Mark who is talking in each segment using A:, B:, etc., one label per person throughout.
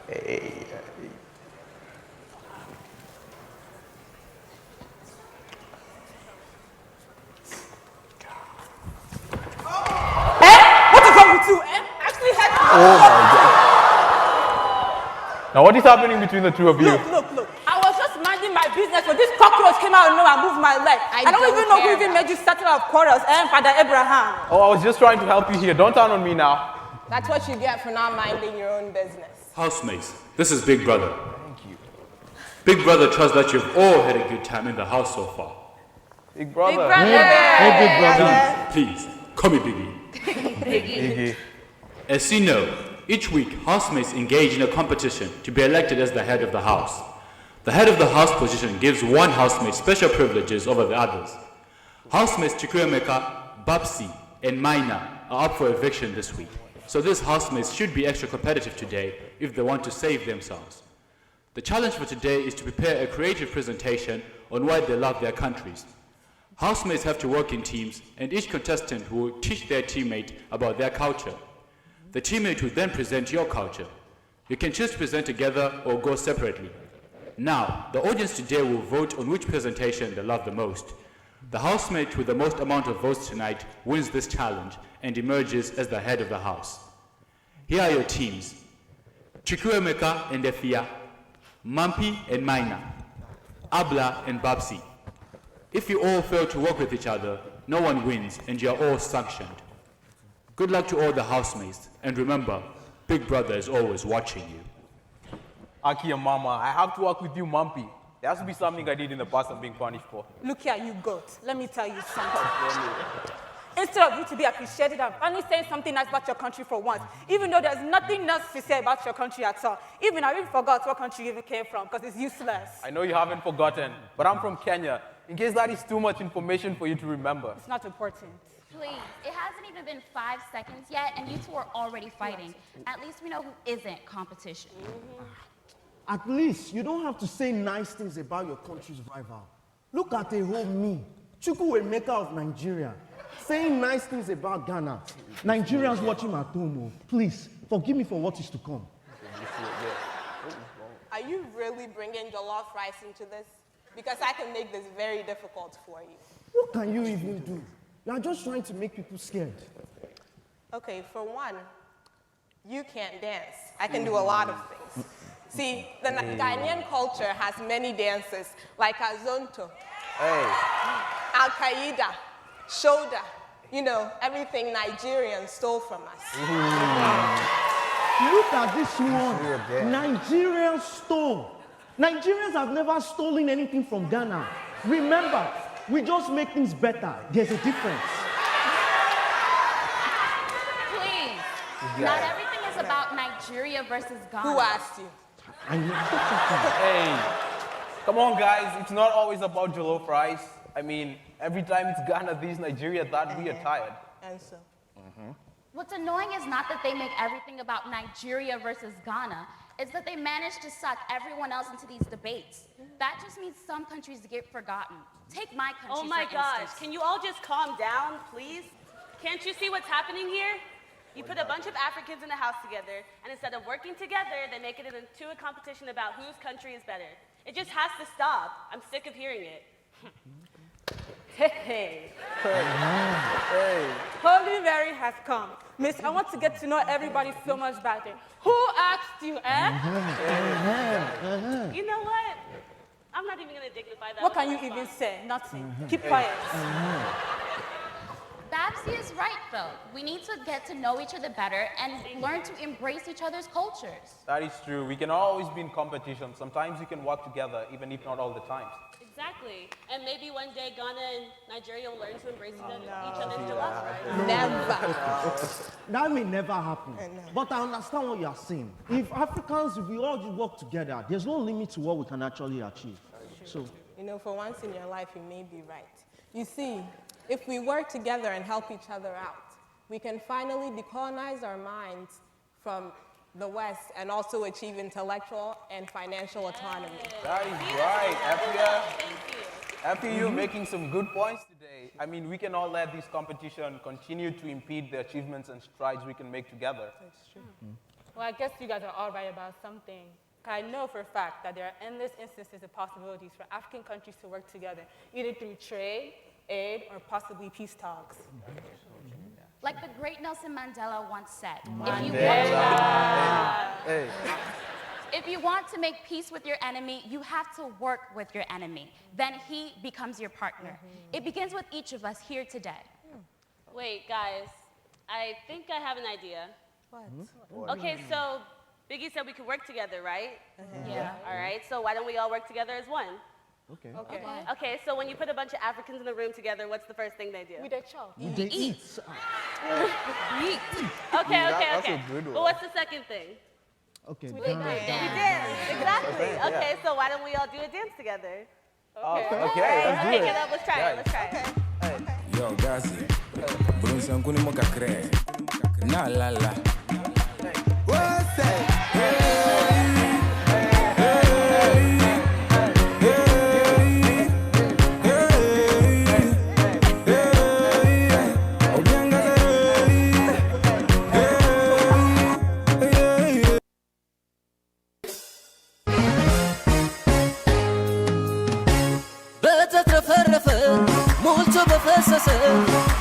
A: Hey.
B: What is wrong with you? Actually, help me.
A: Oh my God. Now what is happening between the two of you?
B: Look. I was just minding my business when this cockroach came out and moved my leg. I don't even know who even made you settle up quarrels, Father Abraham.
A: Oh, I was just trying to help you here. Don't turn on me now.
C: That's what you get for not minding your own business.
D: Housemates, this is Big Brother.
A: Thank you.
D: Big Brother trusts that you've all had a good time in the house so far.
A: Big brother.
B: Big brother.
E: Hey, Big Brother.
D: Please, call me Biggie.
A: Iggy.
D: As you know, each week, housemates engage in a competition to be elected as the head of the house. The head of the house position gives one housemate special privileges over the others. Housemates Chukwuemeka, Babsi, and Maina are up for eviction this week, so these housemates should be extra competitive today if they want to save themselves. The challenge for today is to prepare a creative presentation on why they love their countries. Housemates have to work in teams, and each contestant will teach their teammate about their culture. The teammate will then present your culture. You can choose to present together or go separately. Now, the audience today will vote on which presentation they love the most. The housemate with the most amount of votes tonight wins this challenge and emerges as the head of the house. Here are your teams: Chukwuemeka and Efia, Mampi and Maina, Abla and Babsi. If you all fail to work with each other, no one wins and you are all sanctioned. Good luck to all the housemates, and remember, Big Brother is always watching you.
A: Aki and Mama, I have to work with you, Mumpy. There has to be something I did in the past I'm being punished for.
B: Look here, you goat. Let me tell you something. Instead of you to be appreciated, I'm finally saying something nice about your country for once, even though there's nothing else to say about your country at all. I even forgot what country you even came from, because it's useless.
A: I know you haven't forgotten, but I'm from Kenya. In case that is too much information for you to remember.
B: It's not important.
F: Please, it hasn't even been 5 seconds yet, and you two are already fighting. At least we know who isn't competition.
E: At least you don't have to say nice things about your country's rival. Look at a whole me, Chukwuemeka of Nigeria, saying nice things about Ghana. Nigerians watching at home, please forgive me for what is to come.
C: Are you really bringing jollof rice into this? Because I can make this very difficult for you.
E: What can you even do? You are just trying to make people scared.
C: Okay, for one, you can't dance. I can do a lot of things. See, the Ghanaian culture has many dances, like Azonto, Al-Qaeda, Shoulder, everything Nigerians stole from us.
E: Look at this one. Nigerians stole. Nigerians have never stolen anything from Ghana. Remember, we just make things better. There's a difference.
F: Please, not everything is about Nigeria versus Ghana.
C: Who asked you?
A: Hey, come on guys, it's not always about jollof rice. I mean, every time it's Ghana, this, Nigeria, that, we are tired.
C: And so?
F: What's annoying is not that they make everything about Nigeria versus Ghana. It's that they manage to suck everyone else into these debates. That just means some countries get forgotten. Take my country,
G: Oh my
F: for
G: gosh,
F: instance.
G: can you all just calm down, please? Can't you see what's happening here? You put a bunch of Africans in a house together, and instead of working together, they make it into a competition about whose country is better. It just has to stop. I'm sick of hearing it.
B: Hey. Holy Mary has come. Miss, I want to get to know everybody so much better. Who asked you,
G: You know what? I'm not even going to dignify that.
B: What can you even say? Nothing. Keep quiet.
F: Babsy is right, though. We need to get to know each other better and learn to embrace each other's cultures.
A: That is true. We can always be in competition. Sometimes we can work together, even if not all the time.
G: Exactly. And maybe one day Ghana and Nigeria will learn to embrace each other's jollof rice.
C: Never.
E: That may never happen. But I understand what you are saying. If Africans, if we all just work together, there's no limit to what we can actually achieve. So,
C: For once in your life, you may be right. You see, if we work together and help each other out, we can finally decolonize our minds from the West and also achieve intellectual and financial autonomy.
A: That is right, Afia. Afia, you're making some good points today. I mean, we cannot let this competition continue to impede the achievements and strides we can make together.
B: That's true. Well, I guess you guys are all right about something. I know for a fact that there are endless instances of possibilities for African countries to work together, either through trade, aid, or possibly peace talks.
F: Like the great Nelson Mandela once said, if you want to make peace with your enemy, you have to work with your enemy. Then he becomes your partner. It begins with each of us here today.
G: Wait, guys, I think I have an idea.
B: What?
G: Okay, so Biggie said we could work together, right?
F: Yeah.
G: All right, so why don't we all work together as one?
E: Okay.
G: Okay, so when you put a bunch of Africans in a room together, what's the first thing they do?
B: We did show.
E: They eat.
G: Okay.
A: That's a good one.
G: But what's the second thing?
E: Okay.
G: We dance. Exactly. Okay, so why don't we all do a dance together?
A: Okay, let's do it.
G: Let's try it. Let's try it.
H: Yo, Gazi, Brunson Kuni Moka Kre, Na la la. What's that?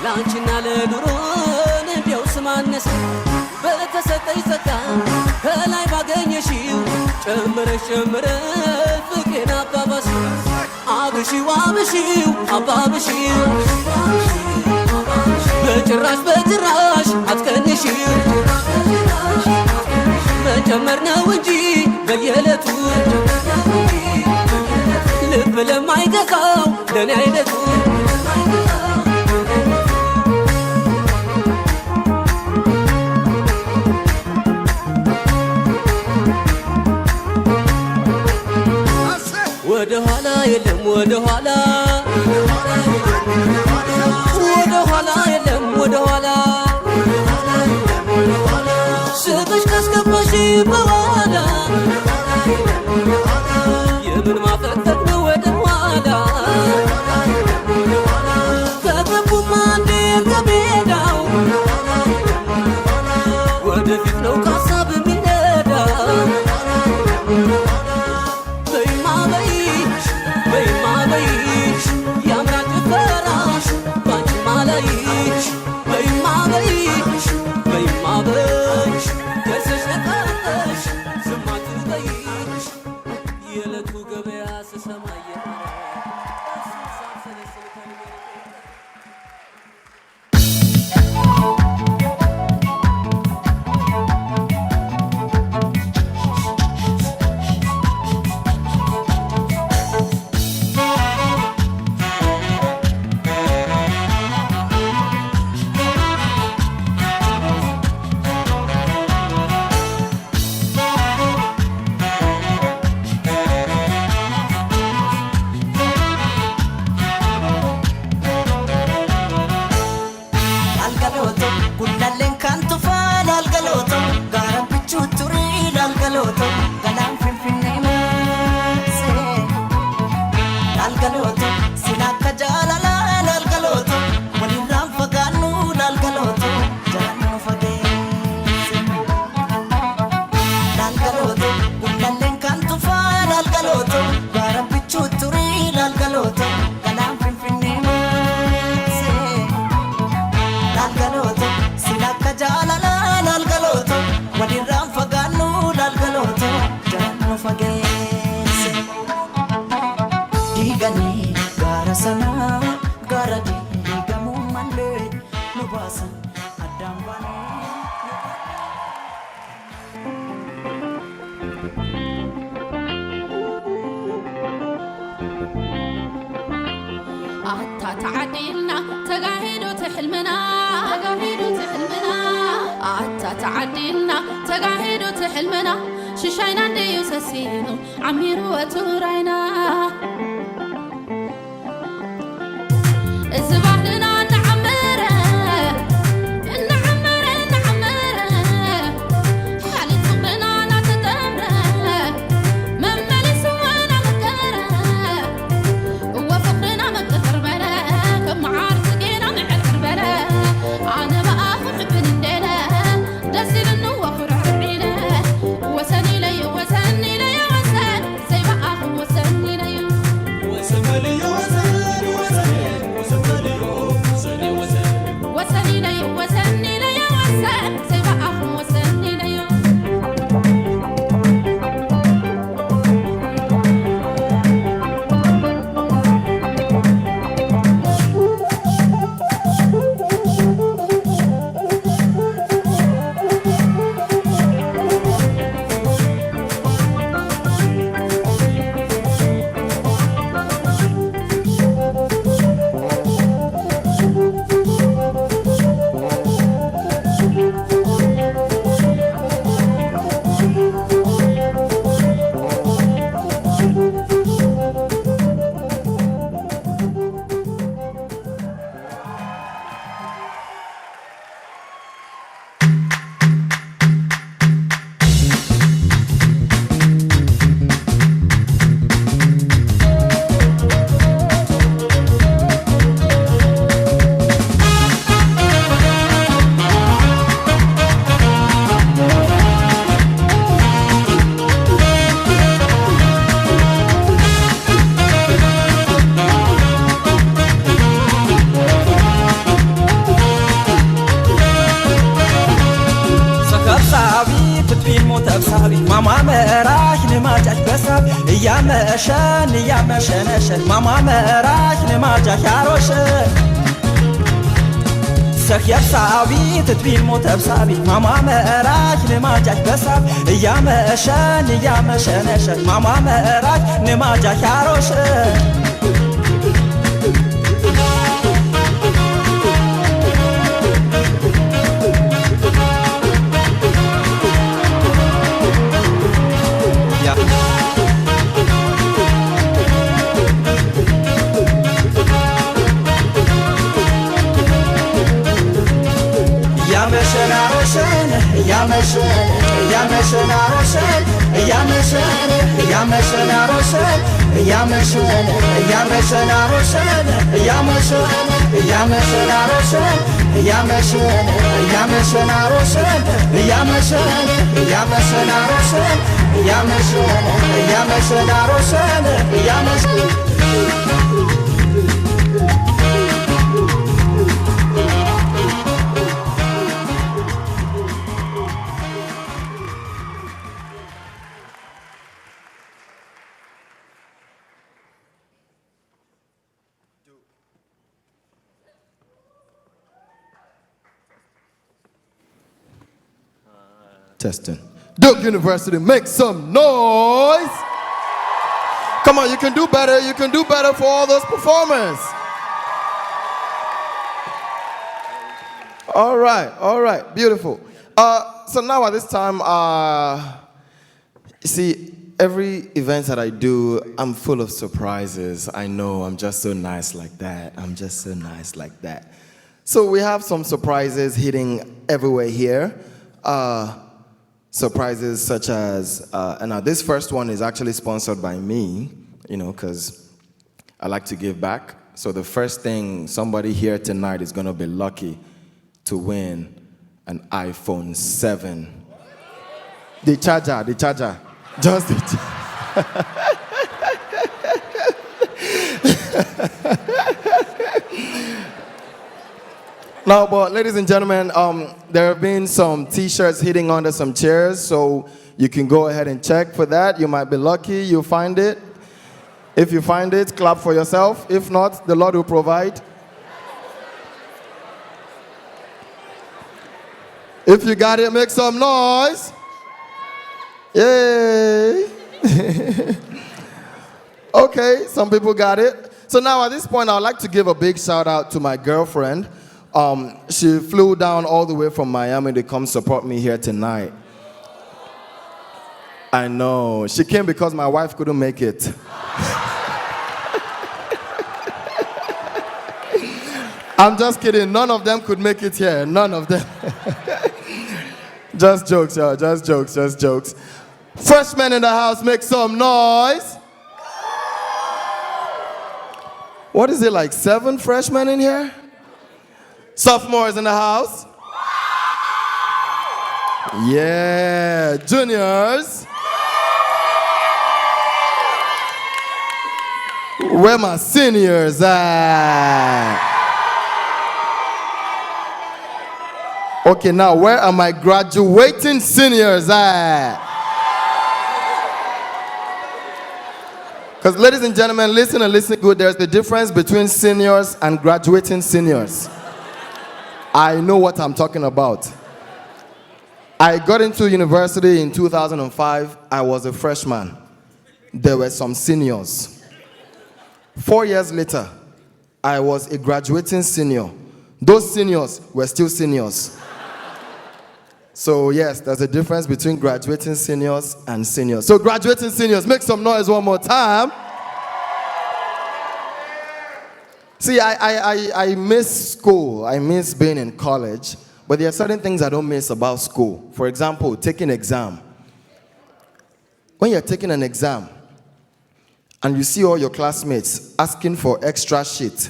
I: ላንቺና ለኑሮን እንዲያው ስማነስ በተሰጠኝ ጸጋ ከላይ ባገኘሽው ጨምረሽ ፍቅሬን አባባሽ አብሺው አባብሺው በጭራሽ አትቀንሺው መጨመር ነው እንጂ በየዕለቱ ልብ ለማይገዛው ለኔ አይነቱ ወደ ኋላ የለም ወደ ኋላ የለም ወደ ኋላ ስጥሽ ካስገባሽ በኋላ የምን ማፈጠጥ ነው ወደ ኋላ ከገቡማ እንዴ ከሜዳው ወደፊት ነው ካሳብ የሚነዳ ያምራል ጭፈራሽ ባንቺ ማላይሽ በይማ በይሽ ከሰሽ ነቃሽ ዝም አትበይሽ የዕለቱ ገበያ ስሰማ تقاهد تحلمنا ششاينا دي يسسينو عميرو وتوراينا الزباحنا نعمره حالي صبنا نتدمره ممالي سوانا مكره وفقنا مكتر بلا كم عارف
J: تتبين متبسابي ماما مراح نماجك بساب يا مشان ماما مراح نماجك ياروشن سخير سابي تتبين متبسابي ماما مراح نماجك بساب يا مشان ماما مراح نماجك ياروشن
K: Testing. Duke University, make some noise. Come on, you can do better. You can do better for all those performers. All right, beautiful. So now at this time, you see, every event that I do, I'm full of surprises. I know, I'm just so nice like that. So we have some surprises hitting everywhere here. Surprises such as, and now this first one is actually sponsored by me, you know, because I like to give back. So the first thing, somebody here tonight is going to be lucky to win an iPhone 7. The charger, just the charger. Now, but ladies and gentlemen, there have been some t-shirts hitting under some chairs, so you can go ahead and check for that. You might be lucky, you'll find it. If you find it, clap for yourself. If not, the Lord will provide. If you got it, make some noise. Yay. Okay, some people got it. So now at this point, I'd like to give a big shout out to my girlfriend. She flew down all the way from Miami to come support me here tonight. I know. She came because my wife couldn't make it. I'm just kidding. None of them could make it here. None of them. Just jokes, y'all. Just jokes. Freshmen in the house, make some noise. What is it, like 7 freshmen in here? Sophomores in the house? Yeah. Juniors? Where my seniors at? Okay, now where are my graduating seniors at? Because ladies and gentlemen, listen and listen good. There's the difference between seniors and graduating seniors. I know what I'm talking about. I got into university in 2005. I was a freshman. There were some seniors. 4 years later, I was a graduating senior. Those seniors were still seniors. So yes, there's a difference between graduating seniors and seniors. So graduating seniors, make some noise one more time. See, I miss school. I miss being in college. But there are certain things I don't miss about school. For example, taking exam. When you're taking an exam and you see all your classmates asking for extra shit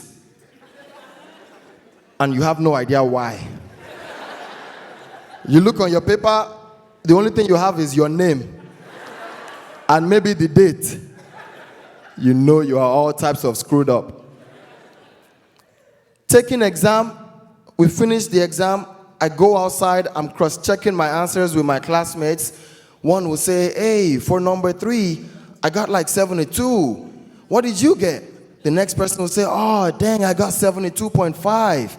K: and you have no idea why. You look on your paper, the only thing you have is your name and maybe the date. You know you are all types of screwed up. Taking exam, we finish the exam, I go outside, I'm cross-checking my answers with my classmates. One will say, hey, for number 3, I got like 72. What did you get? The next person will say, oh, dang, I got 72.5.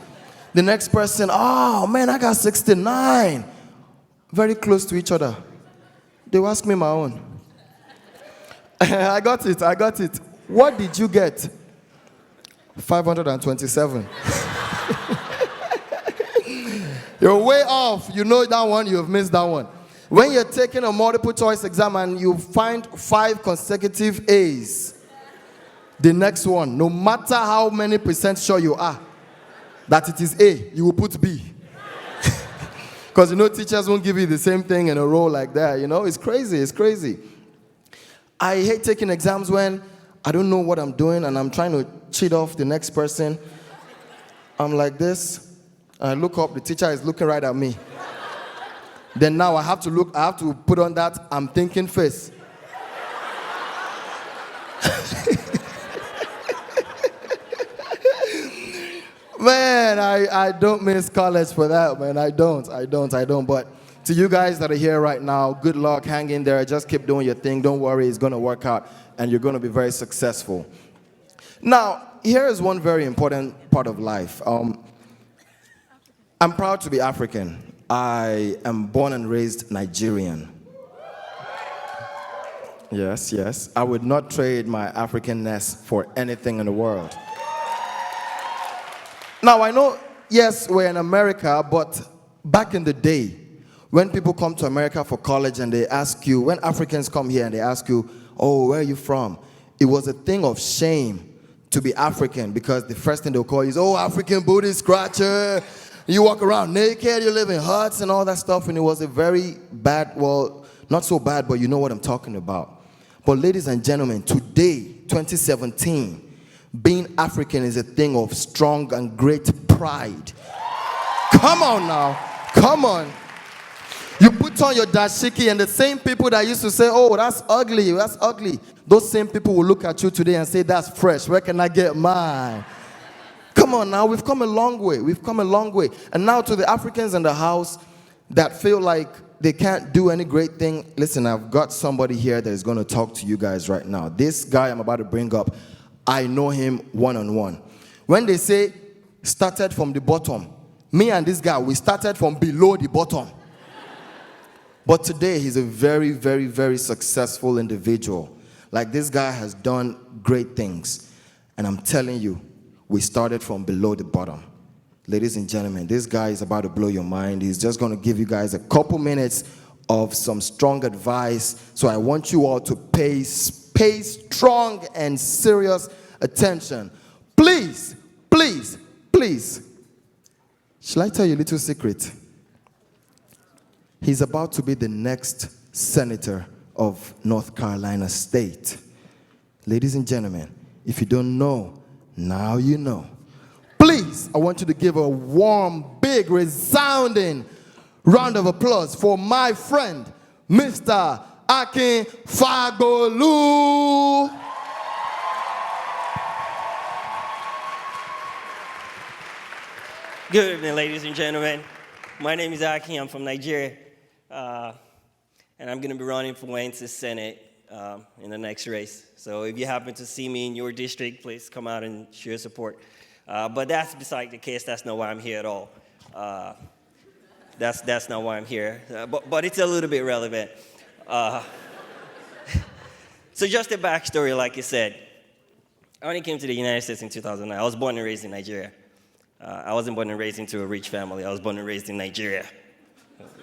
K: The next person, oh, man, I got 69. Very close to each other. They will ask me my own. I got it. What did you get? 527. You're way off. You know that one, you have missed that one. When you're taking a multiple choice exam and you find 5 consecutive A's, the next one, no matter how many % sure you are that it is A, you will put B. Because you know teachers won't give you the same thing in a row like that. You know, it's crazy. I hate taking exams when I don't know what I'm doing and I'm trying to cheat off the next person. I'm like this. I look up, the teacher is looking right at me. Then now I have to put on that I'm thinking face. Man, I don't miss college for that, man. I don't. But to you guys that are here right now, good luck, hang in there, just keep doing your thing. Don't worry, it's going to work out, and you're going to be very successful. Now, here is one very important part of life. I'm proud to be African. I am born and raised Nigerian. Yes. I would not trade my Africanness for anything in the world. Now, I know, yes, we're in America, but back in the day, when people come to America for college and they ask you, when Africans come here and they ask you, oh, where are you from? It was a thing of shame to be African because the first thing they'll call you is, oh, African booty scratcher. You walk around naked, you live in huts and all that stuff, and it was a very bad, well, not so bad, but you know what I'm talking about. But ladies and gentlemen, today, 2017, being African is a thing of strong and great pride. Come on now, come on. You put on your dashiki and the same people that used to say, oh, that's ugly, those same people will look at you today and say, that's fresh, where can I get mine? Come on now, we've come a long way. And now to the Africans in the house that feel like they can't do any great thing, listen, I've got somebody here that is going to talk to you guys right now. This guy I'm about to bring up, I know him one-on-one. When they say started from the bottom, me and this guy, we started from below the bottom. But today, he's a very, very, very successful individual. Like, this guy has done great things. And I'm telling you, we started from below the bottom. Ladies and gentlemen, this guy is about to blow your mind. He's just going to give you guys a couple minutes of some strong advice. So I want you all to pay strong and serious attention. Please. Shall I tell you a little secret? He's about to be the next senator of North Carolina State. Ladies and gentlemen, if you don't know, now you know. Please, I want you to give a warm, big, resounding round of applause for my friend, Mr. Akin Fagolu.
L: Good evening, ladies and gentlemen. My name is Akin. I'm from Nigeria. And I'm going to be running for Wence's Senate in the next race. So if you happen to see me in your district, please come out and show your support. But that's beside the case. That's not why I'm here at all. That's not why I'm here. But it's a little bit relevant. So just a backstory, like you said. I only came to the United States in 2009. I was born and raised in Nigeria. I wasn't born and raised into a rich family. I was born and raised in Nigeria.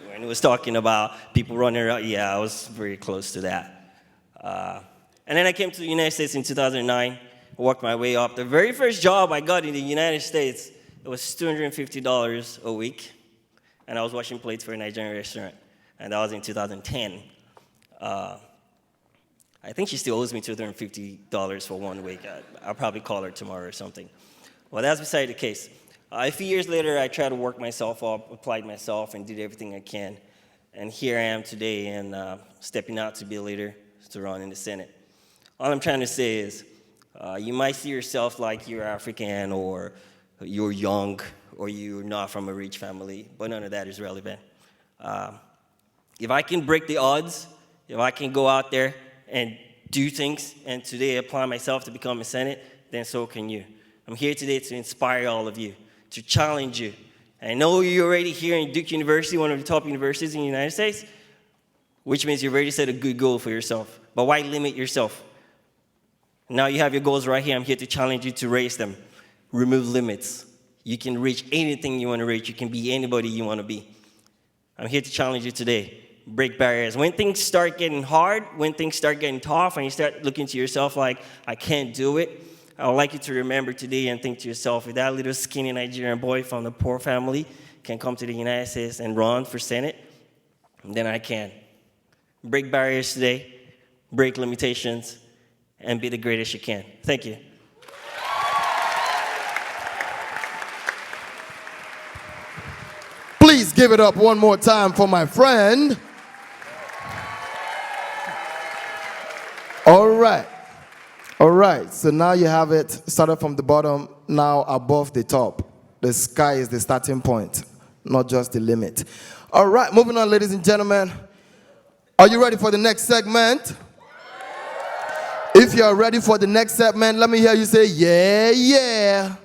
L: When it was talking about people running around, yeah, I was very close to that. And then I came to the United States in 2009. I worked my way up. The very first job I got in the United States, it was $250 a week. And I was washing plates for a Nigerian restaurant. And that was in 2010. I think she still owes me $250 for 1 week. I'll probably call her tomorrow or something. Well, that's beside the case. A few years later, I tried to work myself up, applied myself, and did everything I can. And here I am today, and stepping out to be a leader, to run in the Senate. All I'm trying to say is, you might see yourself like you're African, or you're young, or you're not from a rich family, but none of that is relevant. If I can break the odds, if I can go out there and do things and today apply myself to become a Senate, then so can you. I'm here today to inspire all of you, to challenge you. I know you're already here in Duke University, one of the top universities in the United States, which means you've already set a good goal for yourself. But why limit yourself? Now you have your goals right here. I'm here to challenge you to raise them. Remove limits. You can reach anything you want to reach. You can be anybody you want to be. I'm here to challenge you today. Break barriers. When things start getting hard, when things start getting tough, and you start looking to yourself like, I can't do it, I would like you to remember today and think to yourself, if that little skinny Nigerian boy from the poor family can come to the United States and run for Senate, then I can. Break barriers today, break limitations, and be the greatest you can. Thank you.
K: Please give it up one more time for my friend. All right. All right. So now you have it started from the bottom, now above the top. The sky is the starting point, not just the limit. All right. Moving on, ladies and gentlemen. Are you ready for the next segment? If you are ready for the next segment, let me hear you say, yeah, yeah.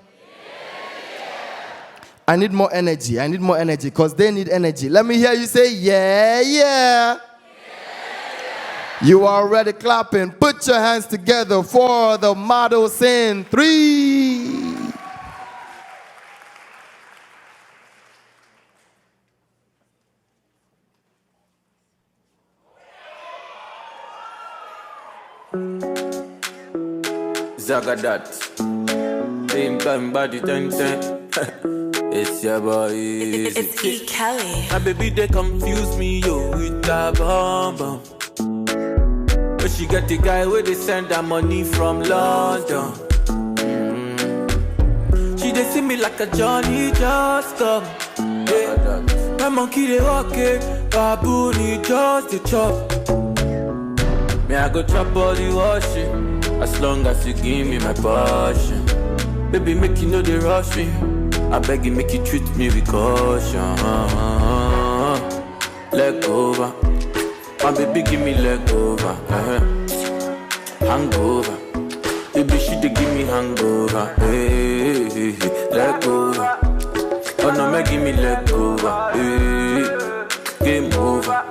K: I need more energy. I need more energy because they need energy. Let me hear you say, yeah, yeah. You are already clapping. Put your hands together for the models in 3.
M: Zagadat. Same time body 10-10. It's your boy.
N: It's E. Kelly.
M: My baby, they confuse me, yo, with that bomb bomb. But she got the guy where they send her money from London. She they see me like a Johnny just come. Yeah. My monkey they walk it, baboon he just the chop. Me I go chop all the washing, as long as you give me my passion. Baby, make you know they rush me. I beg you, make you treat me with caution. Leg over. My baby, give me leg over. Hangover. Baby, she dey give me hangover. Hey, leg over. Oh no, make give me leg over. Hey, game over.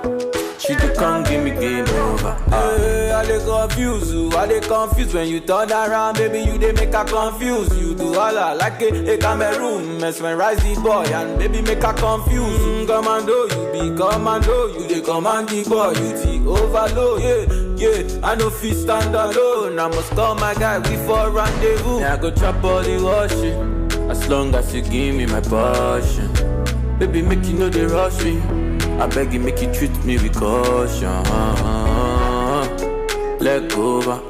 M: She dey come give me game over. Hey, I dey confuse you, I dey confuse when you turn around, baby. You dey make her confuse. You do all like a Cameroon, mesmerize the boy and baby make her confuse. Commando, you be commando, you dey command the boy, you the overload. Yeah, I no fit stand alone. I must call my guy, we for rendezvous. Yeah, I go chop all the washing, as long as you give me my passion. Baby, make you know they rush me. I beg you, make you treat me with caution. Leg over.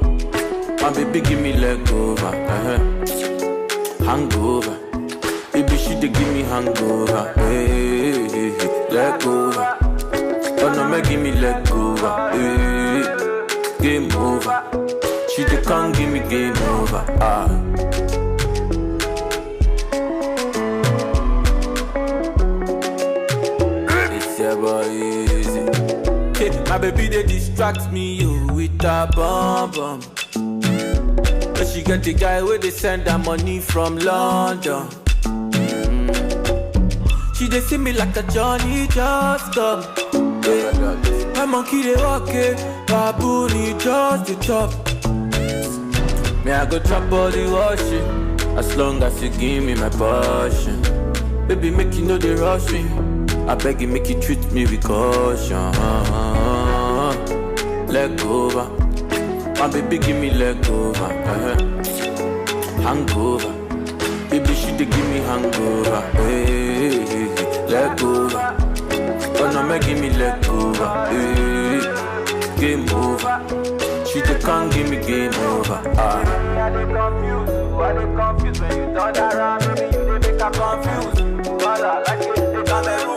M: My baby, give me leg over. Hangover. Baby, she dey give me hangover. Hey, leg over. Oh no, make give me leg over. Hey, game over. She dey come give me game over. Easy. Hey, my baby they distract me with a bomb bomb. But she got the guy where they send her money from London. She they see me like a Johnny just come. Hey, my monkey they walk it, baboon he just the chop. Me I go chop all the washing, as long as you give me my passion. Baby make you know they rush me. I beg you, make you treat me with caution. Leg over. My baby, give me leg over. Hangover. Baby, she dey give me hangover. Hey, leg over. Oh no, make give me leg over. Hey, game over. She dey come give me game over. I dey confused when you turn around, baby, you dey make her confused. Walla, like it, Cameroon.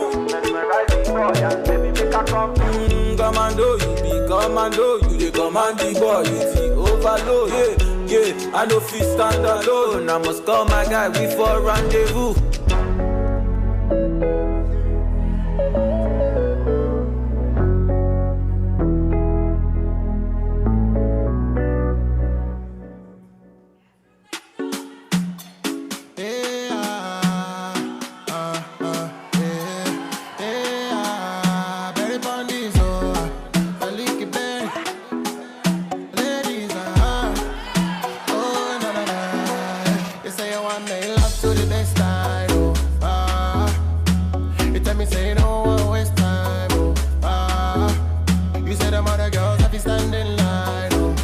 M: Commando, you be commando, you dey command the boy, you the overload. Yeah, I no fit stand alone. I must call my guy, we for rendezvous.
O: them other girls have you standing line, oh,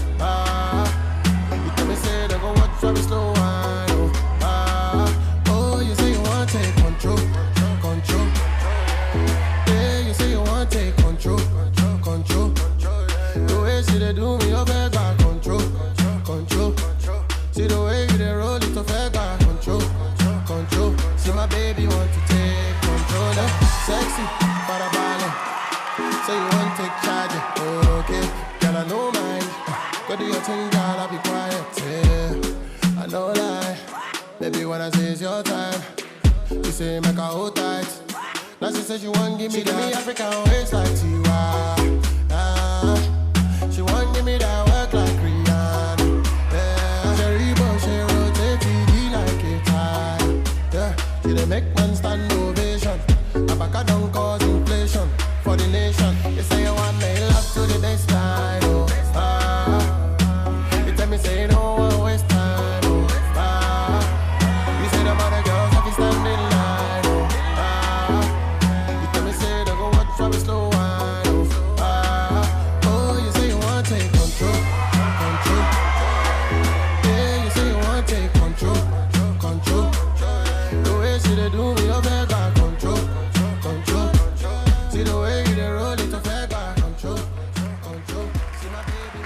O: you tell me say they go watch for me slow wine, oh, oh, you say you want to take control, control. Yeah, you say you want to take control, control. The way she they do me, you better got control, control. See the way you they roll it, you better got control, control. See my baby want to take control, sexy, para bala. Say you want to take charge, okay? Girl, I know mine. Go do your thing, girl, I'll be quiet, yeah. I know lie. Baby, when I say it's your time, you say make her hold tight. Now she says she want give me that African waist like Tiwa. She want give me that work like Rihanna. Yeah, Jerry Bush, she rotate TD like a tie. Yeah, she dey make man stand ovation. Abaka don't cause inflation for the nation. You say you want me love to the next time. Oh, you tell me say you don't want to waste time. Oh, you say the other girls have you standing line. Oh, you tell me say they go watch for me slow wine. Oh, oh, you say you want to take control, control. Yeah, you say you want to take control, control. The way she they do me, you better got control, control. See the way you they roll it, you better got control, control. See my baby.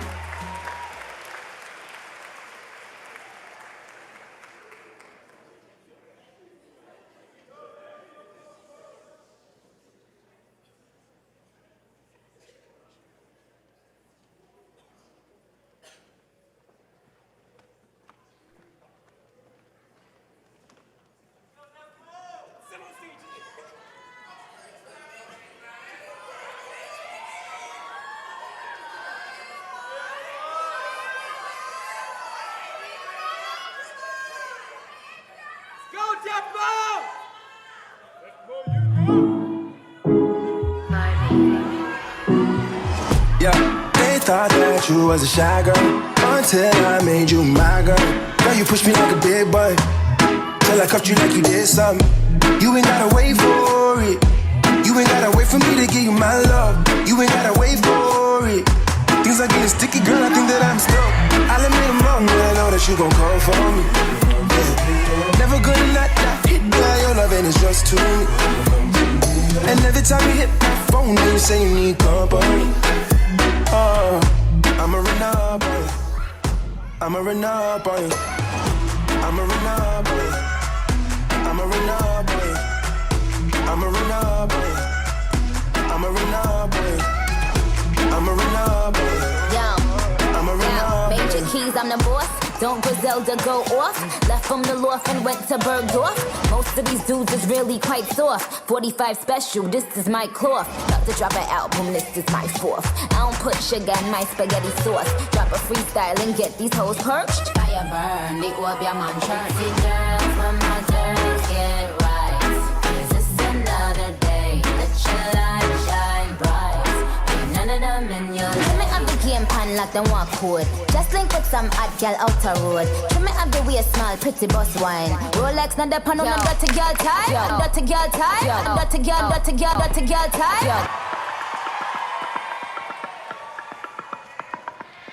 J: Yeah, they thought that you was a shy girl until I made you my girl. Girl, you pushed me like a big boy till I cuffed you like you did something. You ain't gotta wait for it. You ain't gotta wait for me to give you my love. You ain't gotta wait for it. Things are getting sticky, girl, I think that I'm stuck. I'll admit I'm wrong, but I know that you gon' come for me. Yeah. Never gonna let that hit, girl, your loving is just too me. And every time you hit my phone, you say you need company. Oh, I'ma run up on you. I'ma run up on you. I'ma run up on you. I'ma run up on you. I'ma run up on you. I'ma run up on you. I'ma run up on you. I'ma run up on you.
P: Major keys, I'm the boss. Don't Griselda go off? Left from the loft and went to Bergdorf. Most of these dudes is really quite soft. 45 special, this is my cloth. About to drop an album, this is my fourth. I don't put sugar in my spaghetti sauce. Drop a freestyle and get these hoes perched. Fire burn, the obeah man church. See girls from my girls get right. Is this another day? Let your light shine bright. Ain't none of them in your life. Game pan like them walk code. Just link with some hot girl outer road. Trim me up the way small, pretty boss wine. Rolex not the pan on them dirty girl tie. Dirty girl tie. Dirty girl, dirty girl, dirty girl tie.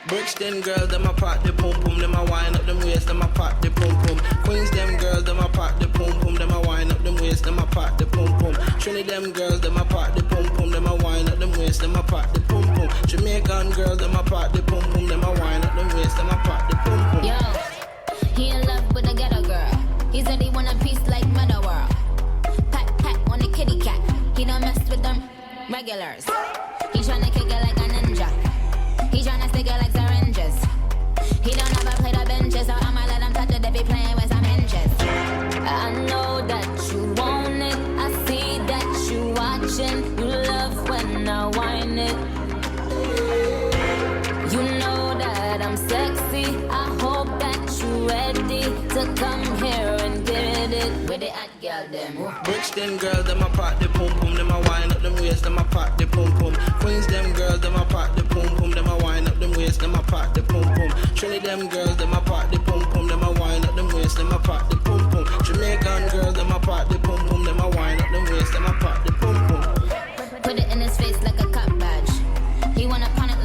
Q: Brixton girls, them a pop the pum pum, them a wind up them waist, them a pop the pum pum. Queens them girls, them a pop the pum pum, them a wind up them waist, them a pop the pum pum. Trinidad them girls, them a pop the pum pum, them a wind up them waist, them a pop the pum pum. Jamaican girls, them a pop the pum pum, them a wind up them waist, them a pop the pum pum.
P: Yo, he in love with a ghetto girl. He said he want a piece like Mother World. Pat pat on the kitty cat. He don't mess with them regulars. He tryna kick it like a ninja. He tryna stick it like syringes. He don't ever play the benches, so I'ma let him touch it. They be playing with some hinges. I know that you want it. I see that you watching. You love when I whine it. You know that I'm sexy. I hope that you ready to come here and get it. With the hot girl them.
Q: Brixton girls, them a pop the pum pum, them a wind up them waist, them a pop the pum pum. Queens them girls, them a pop the pum pum, them a wind up them waist, them a pop the pum pum. Trinidad them girls, them a pop the pum pum, them a wind up them waist, them a pop the pum pum. Jamaican girls, them a pop the pum pum, them a wind up them waist, them a pop the pum pum.
P: Put it in his face like a cop badge. He wanna punish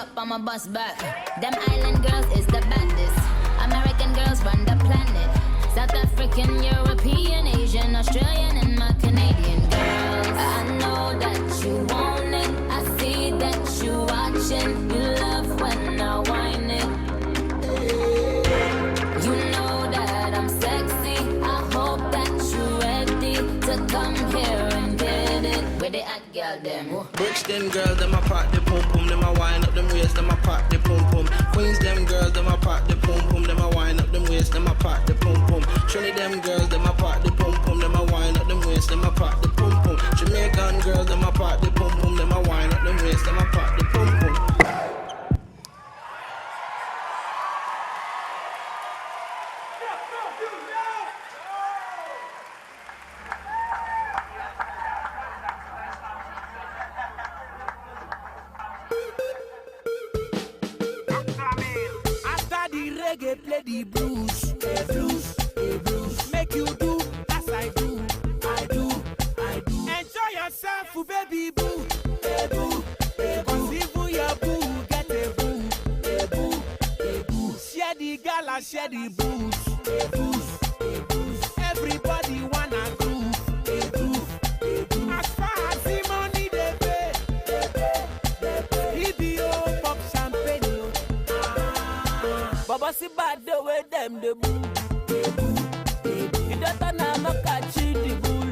P: up, I'ma bust back. Them island girls is the baddest. American girls run the planet. South African, European, Asian, Australian, and my Canadian girls. I know that you want it. I see that you watching. You love when I whine it. You know that I'm sexy. I hope that you ready to come here and get it. Where they at, girl, them?
Q: Brixton girls, them a pop the pum pum, them a wind up them waist, them a pop the pum pum. Queens, them girls, them a pop the pum pum, them a wind up them waist, them a pop the pum pum. Trinity, them girls, them a pop the pum pum, them a wind up them waist, them a pop the pum pum. Jamaican girls, them a pop the pum pum, them a wind up them waist, them a pop the pum pum.
R: Play the blues, the blues, the blues. Make you do as I do, I do, I do. Enjoy yourself, baby boo, boo, cause even your boo get a boo, boo, boo. Share the gala, share the booze, booze. Everybody wanna groove, groove. As far as the money they pay, EBO pop champagne. Baba si bad the way them the bull. It doesn't have catch the bull.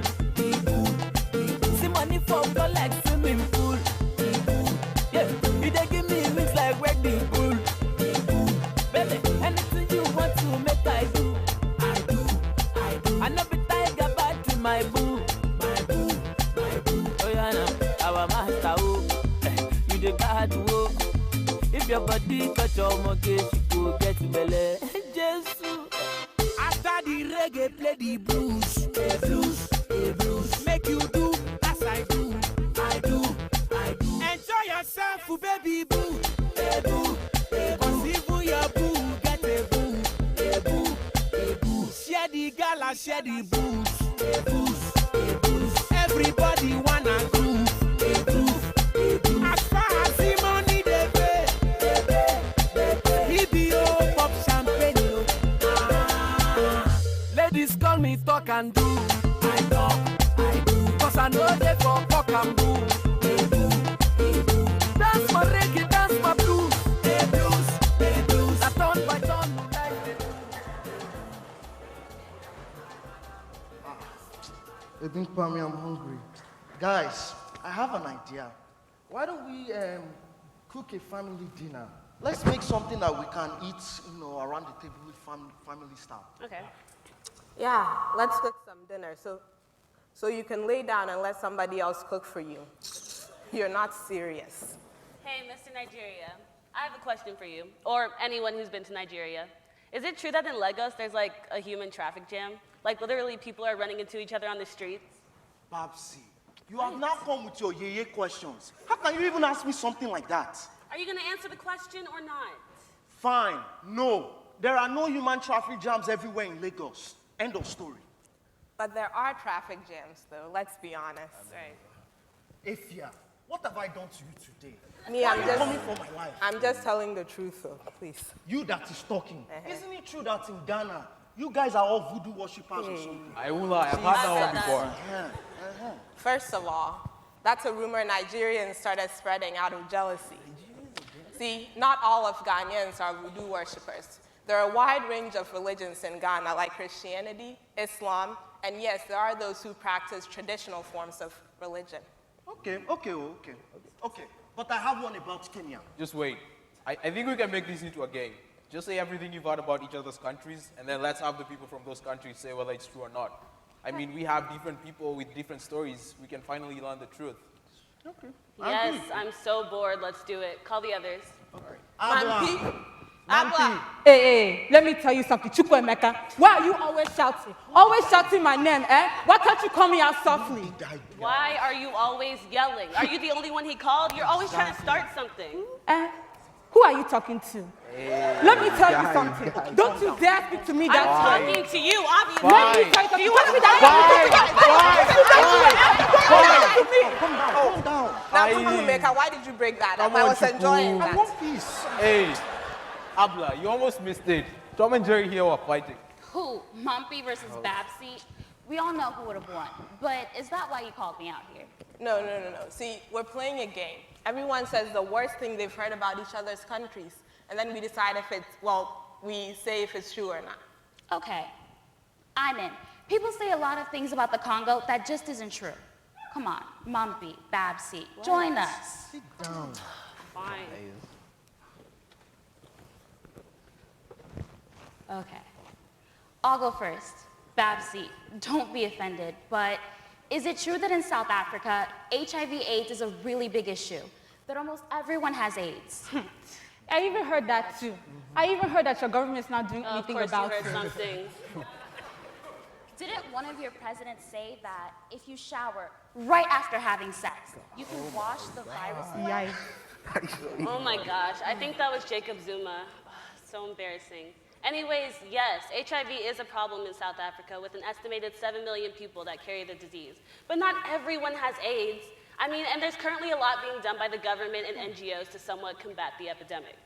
R: See money for go like swimming pool. Yeah, you they give me wings like wedding bull. Baby, anything you want to make I do. I do, I do. I never tiger back to my boo. My boo, my boo. Oh yeah, now our master oh, you the god oh. If your body touch your mortgage, you go get belly. Jesus. After the reggae, play the blues, the blues, the blues. Make you do as I do, I do, I do. Enjoy yourself, baby boo, boo, cause even your boo get a boo, boo. Share the gala, share the booze, booze. Everybody wanna groove, groove. As far as the money they pay. EBO pop champagne. Ladies call me talk and do. I talk, I do. Cause I know they for cock and boo. Dance my reggae, dance my blues. Blues. I turn by turn like it.
E: Ebin Kwame, I'm hungry. Guys, I have an idea. Why don't we cook a family dinner? Let's make something that we can eat, around the table with family style.
C: Okay. Yeah, let's cook some dinner. So you can lay down and let somebody else cook for you. You're not serious.
G: Hey, Mr. Nigeria, I have a question for you, or anyone who's been to Nigeria. Is it true that in Lagos there's like a human traffic jam? Like literally people are running into each other on the streets?
E: Babsi, you have now come with your yeye questions. How can you even ask me something like that?
G: Are you gonna answer the question or not?
E: Fine, no. There are no human traffic jams everywhere in Lagos. End of story.
C: But there are traffic jams, though, let's be honest.
G: Right.
E: Ifya, what have I done to you today?
C: Me,
E: Why are you coming for my life?
C: I'm just telling the truth, though, please.
E: You that is talking. Isn't it true that in Ghana, you guys are all voodoo worshippers or something?
A: I won't lie, I've heard that one before.
C: First of all, that's a rumor Nigerians started spreading out of jealousy. See, not all of Ghanaians are voodoo worshippers. There are a wide range of religions in Ghana, like Christianity, Islam, and yes, there are those who practice traditional forms of religion.
E: Okay. But I have one about Kenya.
A: Just wait. I think we can make this into a game. Just say everything you've heard about each other's countries, and then let's have the people from those countries say whether it's true or not. I mean, we have different people with different stories. We can finally learn the truth.
E: Okay.
G: Yes, I'm so bored. Let's do it. Call the others.
B: Abla. Hey, let me tell you something. Chukwuemeka, why are you always shouting? Always shouting my name, eh? Why can't you call me out softly?
G: Why are you always yelling? Are you the only one he called? You're always trying to start something.
B: Who are you talking to? Let me tell you something. Don't you dare speak to me that way.
G: I'm talking to you, obviously.
B: Let me tell you something.
G: You want to be
C: Calm down. Now, Troublemaker, why did you break that up? I was enjoying that.
E: I want peace.
A: Hey, Abla, you almost missed it. Tom and Jerry here were fighting.
F: Who? Mumpy versus Babsy? We all know who would have won. But is that why you called me out here?
C: No. See, we're playing a game. Everyone says the worst thing they've heard about each other's countries. And then we decide if it's, we say if it's true or not.
F: Okay, I'm in. People say a lot of things about the Congo that just isn't true. Come on, Mumpy, Babsy, join us.
E: Sit down.
G: Fine.
F: Okay, I'll go first. Babsy, don't be offended, but is it true that in South Africa, HIV/AIDS is a really big issue? That almost everyone has AIDS?
B: I even heard that too. I even heard that your government's not doing anything about it.
G: Of course you heard something.
F: Didn't one of your presidents say that if you shower right after having sex, you can wash the virus away?
G: Oh my gosh, I think that was Jacob Zuma. So embarrassing. Anyways, yes, HIV is a problem in South Africa with an estimated 7 million people that carry the disease. But not everyone has AIDS. I mean, and there's currently a lot being done by the government and NGOs to somewhat combat the epidemic.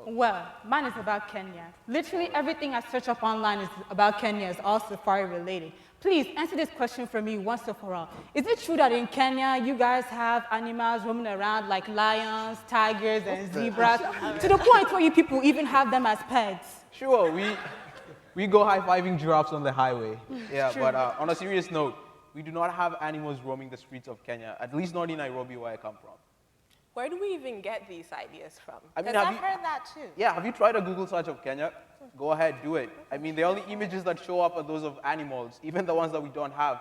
B: Well, mine is about Kenya. Literally everything I search up online is about Kenya is all safari related. Please answer this question for me once and for all. Is it true that in Kenya you guys have animals roaming around like lions, tigers, and zebras, to the point where you people even have them as pets?
A: Sure, we go high-fiving giraffes on the highway. Yeah,
B: True.
A: but on a serious note, we do not have animals roaming the streets of Kenya, at least not in Nairobi where I come from.
C: Where do we even get these ideas from?
A: I mean,
C: Because
A: have
C: I've
A: you-
C: heard that too.
A: Yeah, have you tried a Google search of Kenya? Go ahead, do it. I mean, the only images that show up are those of animals, even the ones that we don't have.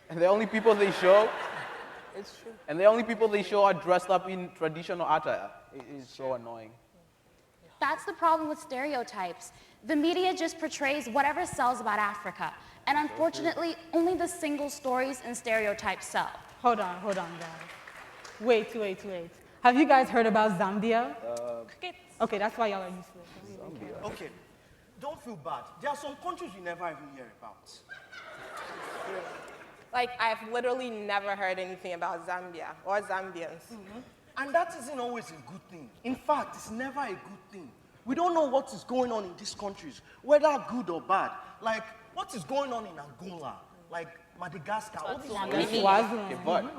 A: And the only people they show,
C: It's true.
A: and the only people they show are dressed up in traditional attire. It is so annoying.
F: That's the problem with stereotypes. The media just portrays whatever sells about Africa. And unfortunately, only the single stories and stereotypes sell.
B: Hold on, guys. Wait. Have you guys heard about Zambia? Okay, that's why y'all are useless.
E: Okay, don't feel bad. There are some countries you never even hear about.
C: Like, I've literally never heard anything about Zambia or Zambians.
E: And that isn't always a good thing. In fact, it's never a good thing. We don't know what is going on in these countries, whether good or bad. Like, what is going on in Angola? Like, Madagascar. All these
B: Swaziland.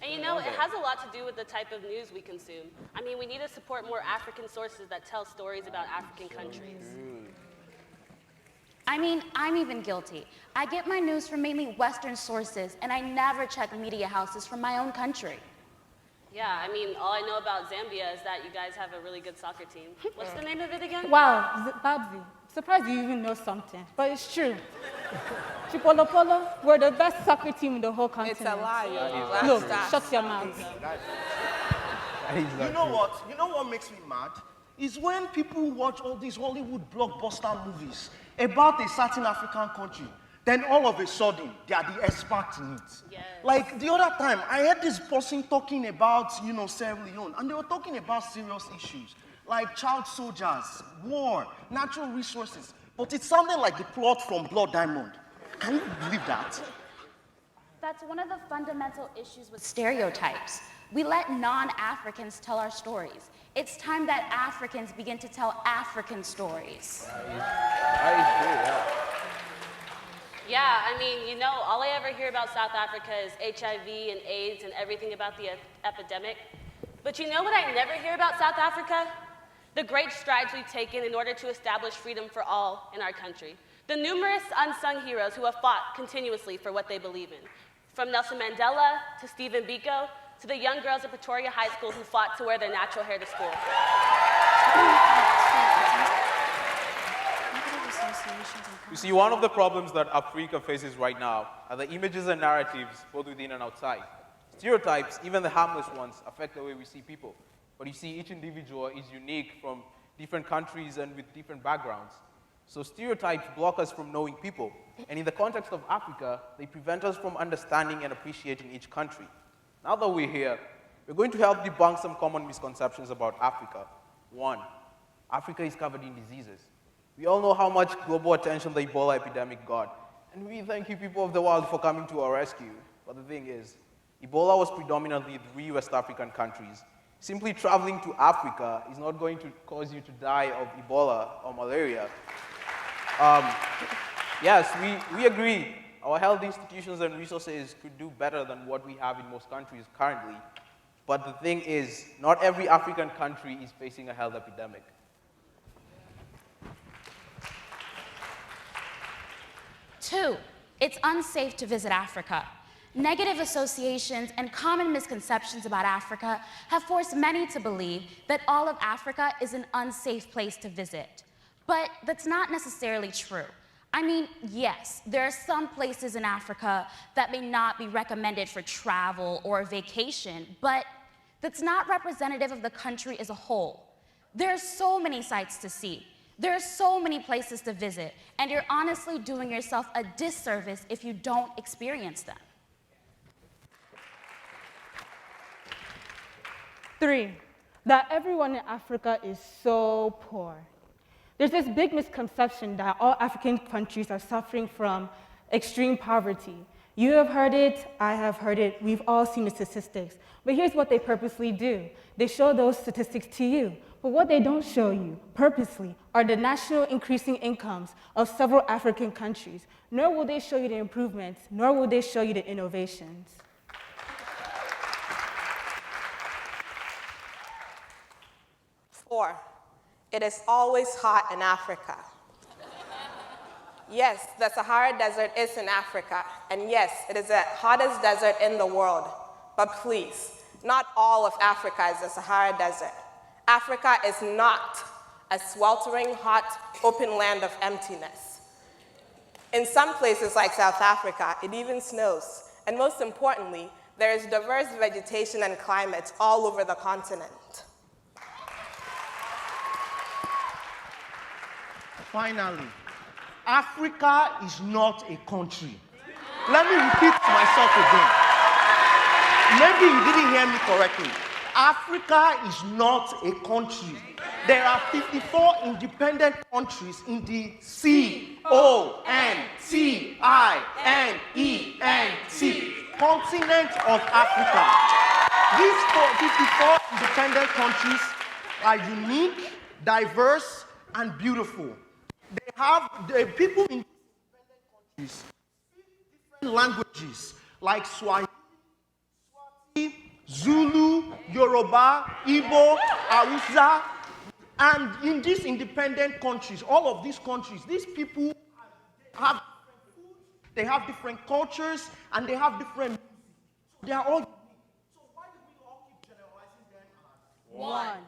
G: And you know, it has a lot to do with the type of news we consume. I mean, we need to support more African sources that tell stories about African countries.
F: I mean, I'm even guilty. I get my news from mainly Western sources, and I never check media houses from my own country.
G: Yeah, I mean, all I know about Zambia is that you guys have a really good soccer team. What's the name of it again?
B: Wow, Babsy, surprised you even know something, but it's true. Chipolo Polo, we're the best soccer team in the whole continent.
C: It's a lie.
B: Look, shut your mouth.
E: You know what? You know what makes me mad? Is when people watch all these Hollywood blockbuster movies about a certain African country, then all of a sudden, they are the experts in it.
G: Yes.
E: Like the other time, I heard this person talking about, Sierra Leone, and they were talking about serious issues, like child soldiers, war, natural resources. But it sounded like the plot from Blood Diamond. Can you believe that?
F: That's one of the fundamental issues with stereotypes. We let non-Africans tell our stories. It's time that Africans begin to tell African stories.
G: Yeah, I mean, you know, all I ever hear about South Africa is HIV and AIDS and everything about the epidemic. But you know what I never hear about South Africa? The great strides we've taken in order to establish freedom for all in our country. The numerous unsung heroes who have fought continuously for what they believe in. From Nelson Mandela to Stephen Biko to the young girls at Pretoria High School who fought to wear their natural hair to school.
A: You see, one of the problems that Africa faces right now are the images and narratives, both within and outside. Stereotypes, even the harmless ones, affect the way we see people. But you see, each individual is unique from different countries and with different backgrounds. So stereotypes block us from knowing people. And in the context of Africa, they prevent us from understanding and appreciating each country. Now that we're here, We're going to help debunk some common misconceptions about Africa. 1, Africa is covered in diseases. We all know how much global attention the Ebola epidemic got, and we thank you people of the world for coming to our rescue. But the thing is, Ebola was predominantly in 3 West African countries. Simply traveling to Africa is not going to cause you to die of Ebola or malaria. Yes, we agree. Our health institutions and resources could do better than what we have in most countries currently. But the thing is, not every African country is facing a health epidemic.
F: 2, it's unsafe to visit Africa. Negative associations and common misconceptions about Africa have forced many to believe that all of Africa is an unsafe place to visit. But that's not necessarily true. I mean, yes, there are some places in Africa that may not be recommended for travel or vacation, but that's not representative of the country as a whole. There are so many sights to see. There are so many places to visit, and you're honestly doing yourself a disservice if you don't experience them.
B: 3, that everyone in Africa is so poor. There's this big misconception that all African countries are suffering from extreme poverty. You have heard it, I have heard it, we've all seen the statistics. But here's what they purposely do. They show those statistics to you. But what they don't show you, purposely, are the national increasing incomes of several African countries. Nor will they show you the improvements, nor will they show you the innovations.
C: 4, it is always hot in Africa. Yes, the Sahara Desert is in Africa, and yes, it is the hottest desert in the world. But please, not all of Africa is the Sahara Desert. Africa is not a sweltering, hot, open land of emptiness. In some places like South Africa, it even snows. And most importantly, there is diverse vegetation and climate all over the continent.
E: Finally, Africa is not a country. Let me repeat myself again. Maybe you didn't hear me correctly. Africa is not a country. There are 54 independent countries in the continent continent of Africa. These 54 independent countries are unique, diverse, and beautiful. They have the people in independent countries speak different languages like Swahili, Zulu, Yoruba, Igbo, Hausa, and in these independent countries, all of these countries, these people have different foods, they have different cultures, and they have different music. So they are all unique. So why do we all keep generalizing them as one?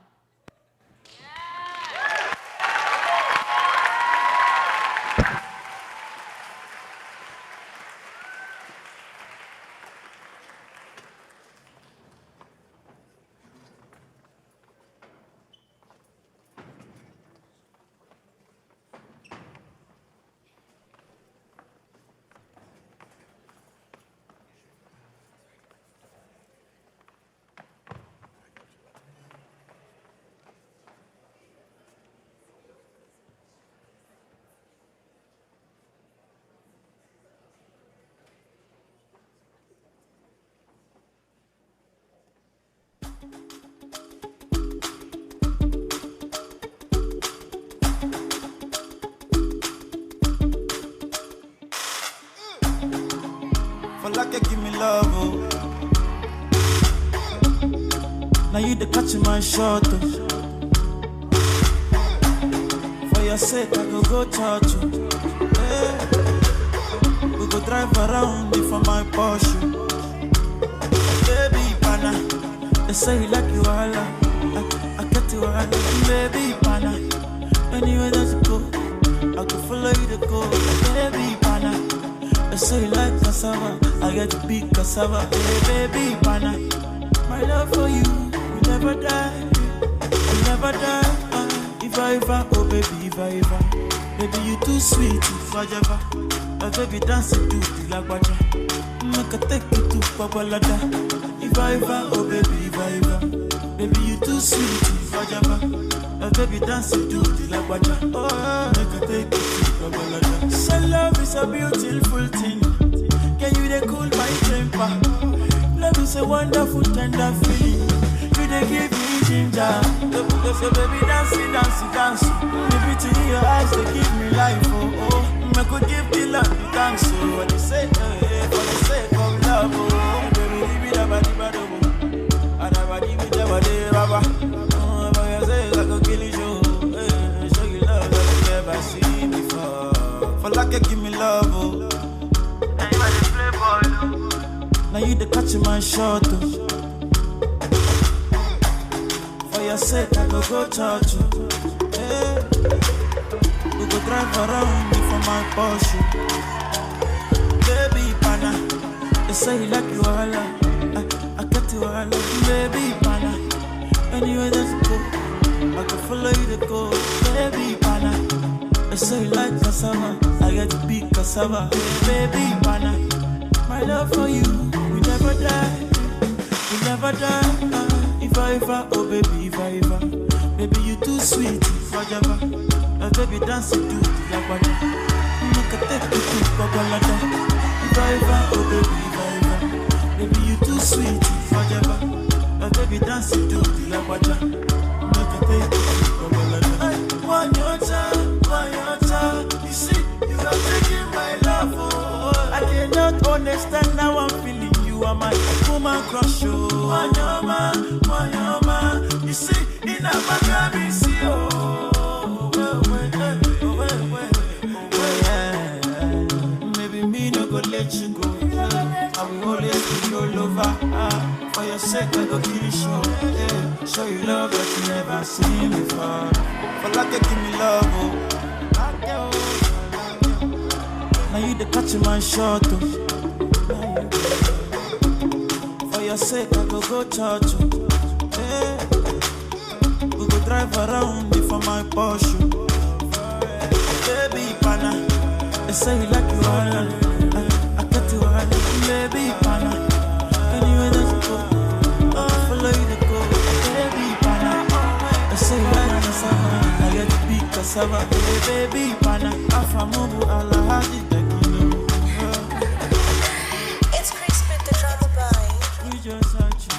R: For like you give me love, oh. Now you the catch my shot, oh. For your sake, I go church, oh. Hey. We go drive around it for my Porsche. Baby, pana, they say you like you all, I get you all. Baby, pana, anywhere that you go, I can follow you to go. Baby, pana, they say you like cassava, I get to big cassava. Hey, baby, pana, my love for you will never die, will never die. If I ever, oh baby, if I ever, baby you too sweet, if I ever, oh baby dance to the lagwaja, make a take you to Papalata. If I oh baby, if I baby, you too sweet, if I baby, dance it to the labaja. Oh, make a take it to Papalata. So love is a beautiful thing. Can you they cool my temper? Love is a wonderful, tender feeling. You they give me ginger. So baby, dance it. The beauty in your eyes, they give me life. Oh. I could give the love the thanks. So what they say, for the sake of love. Oh, baby, leave it up, and I give it up, Baba. Oh, but you say I could kill you. Show you love that you never seen before. For like you give me love. Oh. Now you the catch my shot. Oh. For your sake, I go touch you. Hey. We go drive around for my Porsche. Baby, pana, they say you like you all. I got you all. Baby, pana, anywhere that you go, I can follow you to go. Baby, pana, they say you like cassava. I get to be cassava. Baby, pana, my love for you, we never die. We never die. If I, oh baby, if I, baby, you too sweet, if I ever. Baby, dance it to the labaja. Make a take it to Papalata. If I oh baby, if I baby, you too sweet, if I baby, dance it to the labaja. Make a take it to Papalata. One your child. You see, you are taking my love. Oh, I cannot understand how I'm feeling. You are my woman crush. One your man. You see, in a Miami, see oh. Maybe me no go let you go. I will always be your lover. For your sake, I go kill you show. Show you love that you never seen before. For like you give me love, oh. Now you the catch my shot, oh. For your sake, I go touch you. We go drive around for my Porsche. Baby, pana, they say you like you all. I got you all. Baby, pana, anywhere that you go, I follow you to go. Baby, pana, they say you like cassava. I get to be cassava. Baby, pana, afamubu alahadi tekino.
N: It's Chris with the drama boy.
R: We just at you.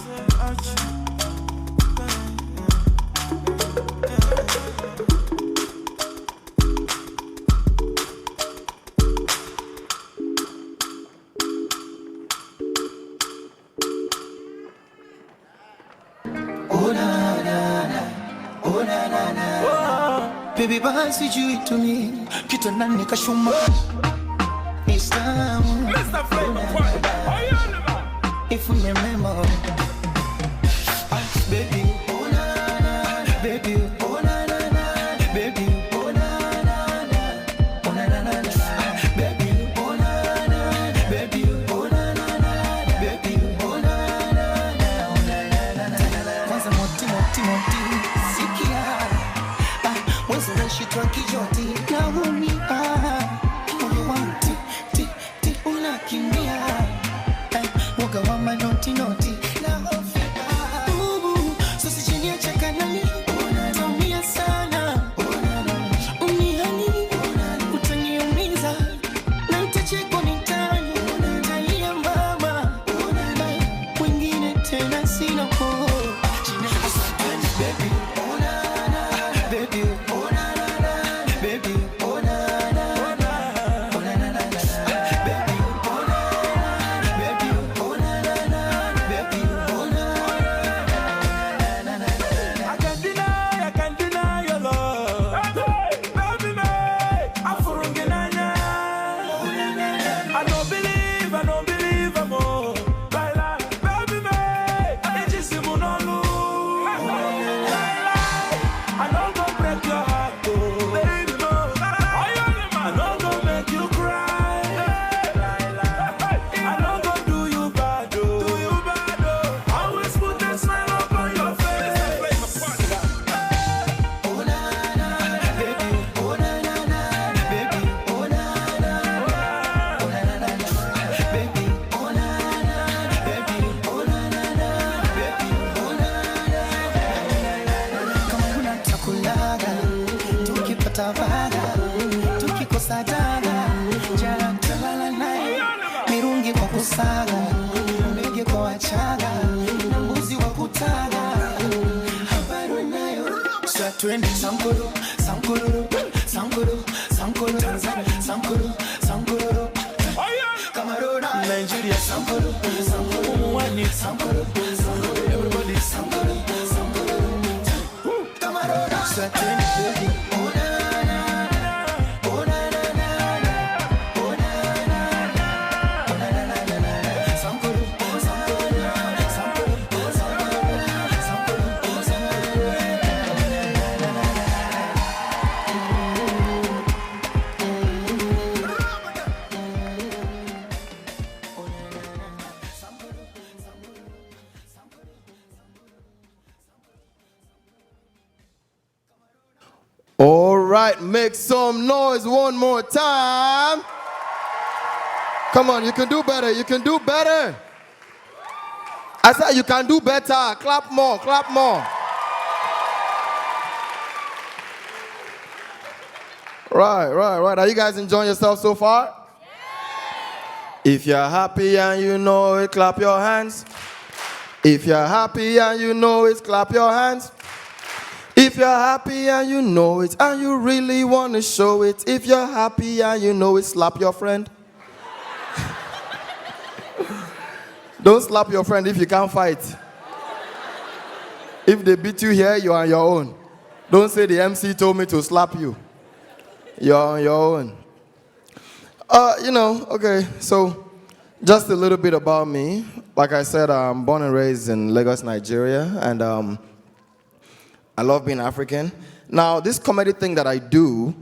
R: Say at you.
S: Baby, bounce with you to me. Kita nani kashuma. It's time. Mr. Flavor, if we remember, baby, oh na na, baby, oh na na na, baby, oh na na na, oh na na na, baby, oh na na, baby, oh na na na, baby, oh na na na, oh na na na. Kwanza moti, sikia. Wazura shitwa kijoti na huni moyo wangu ti unakimbia woga wa manoti twende sankoro, sankoro, sankoro, sankoro, Tanzania, sankoro, sankoro. Camarona, Nigeria, sankoro, sankoro, sankoro, sankoro, everybody sankoro, sankoro. Camarona, twende baby. Oh na na na, oh na na na, oh na na na, oh na na na na, sankoro, sankoro, sankoro, sankoro,
K: All right, make some noise one more time. Come on, you can do better. You can do better. I said you can do better. Clap more, clap more. Right. Are you guys enjoying yourself so far? If you're happy and you know it, clap your hands. If you're happy and you know it, clap your hands. If you're happy and you know it, and you really want to show it, if you're happy and you know it, slap your friend. Don't slap your friend if you can't fight. If they beat you here, you're on your own. Don't say the MC told me to slap you. You're on your own. Okay, so just a little bit about me. Like I said, I'm born and raised in Lagos, Nigeria, and I love being African. Now, this comedy thing that I do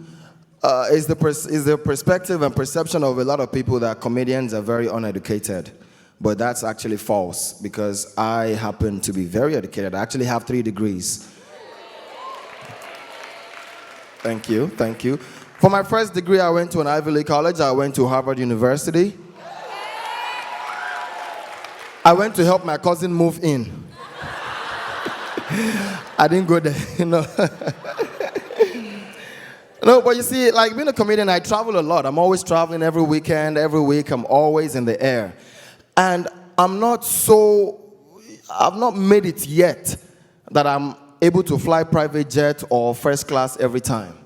K: is the perspective and perception of a lot of people that comedians are very uneducated. But that's actually false, because I happen to be very educated. I actually have 3 degrees. Thank you. For my first degree, I went to an Ivy League college. I went to Harvard University. I went to help my cousin move in. I didn't go there, No, but you see, like being a comedian, I travel a lot. I'm always traveling every weekend, every week. I'm always in the air. And I've not made it yet that I'm able to fly private jet or first class every time.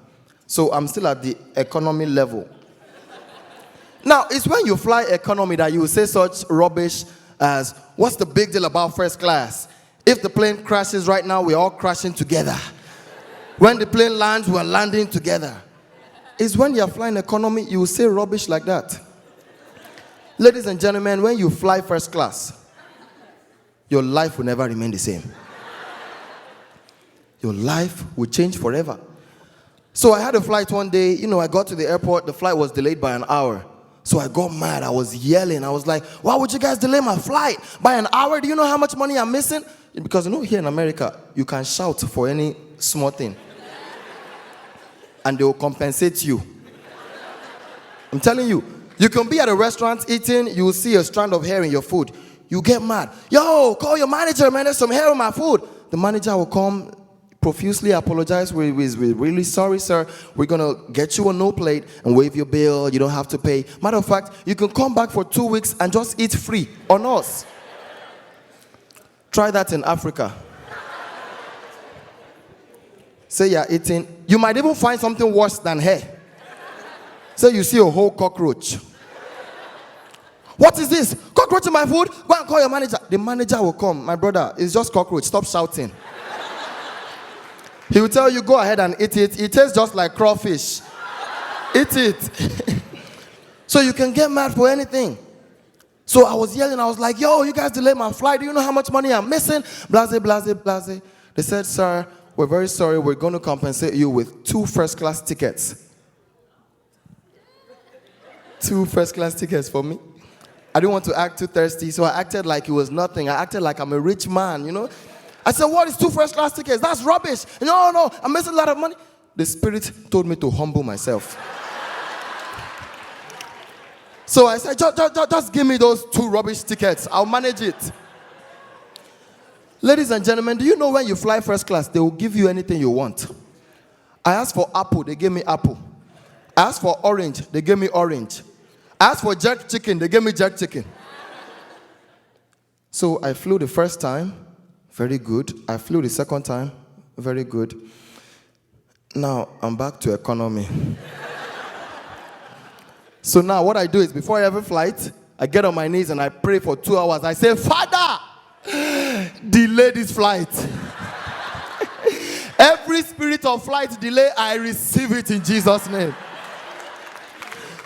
K: So I'm still at the economy level. Now, it's when you fly economy that you say such rubbish as, what's the big deal about first class? If the plane crashes right now, we're all crashing together. When the plane lands, we're landing together. It's when you're flying economy, you say rubbish like that. Ladies and gentlemen, when you fly first class, your life will never remain the same. Your life will change forever. So I had a flight one day, I got to the airport, the flight was delayed by an hour. So I got mad, I was yelling, I was like, why would you guys delay my flight by an hour? Do you know how much money I'm missing? Because here in America, you can shout for any small thing. And they will compensate you. I'm telling you, you can be at a restaurant eating, you will see a strand of hair in your food. You get mad. Yo, call your manager, man, there's some hair on my food. The manager will come, profusely apologize. We're really sorry, sir. We're going to get you a no plate and waive your bill. You don't have to pay. Matter of fact, you can come back for 2 weeks and just eat free on us. Try that in Africa. Say you're eating. You might even find something worse than hair. Say you see a whole cockroach. What is this? Cockroach in my food? Go and call your manager. The manager will come. My brother, it's just cockroach. Stop shouting. He will tell you, go ahead and eat it. It tastes just like crawfish. Eat it. So you can get mad for anything. So I was yelling. I was like, yo, you guys delayed my flight. Do you know how much money I'm missing? Blase, blase, blase. They said, sir, we're very sorry. We're going to compensate you with 2 first-class tickets. 2 first-class tickets for me. I didn't want to act too thirsty, so I acted like it was nothing. I acted like I'm a rich man, I said, what is 2 first-class tickets? That's rubbish. No, I'm missing a lot of money. The Spirit told me to humble myself. So I said, just give me those 2 rubbish tickets. I'll manage it. Ladies and gentlemen, do you know when you fly first class, they will give you anything you want? I asked for apple, they gave me apple. I asked for orange, they gave me orange. I asked for jerk chicken, they gave me jerk chicken. So I flew the first time, very good. I flew the second time, very good. Now, I'm back to economy. So now what I do is before every flight, I get on my knees and I pray for 2 hours. I say, Father, delay this flight. Every spirit of flight delay, I receive it in Jesus' name.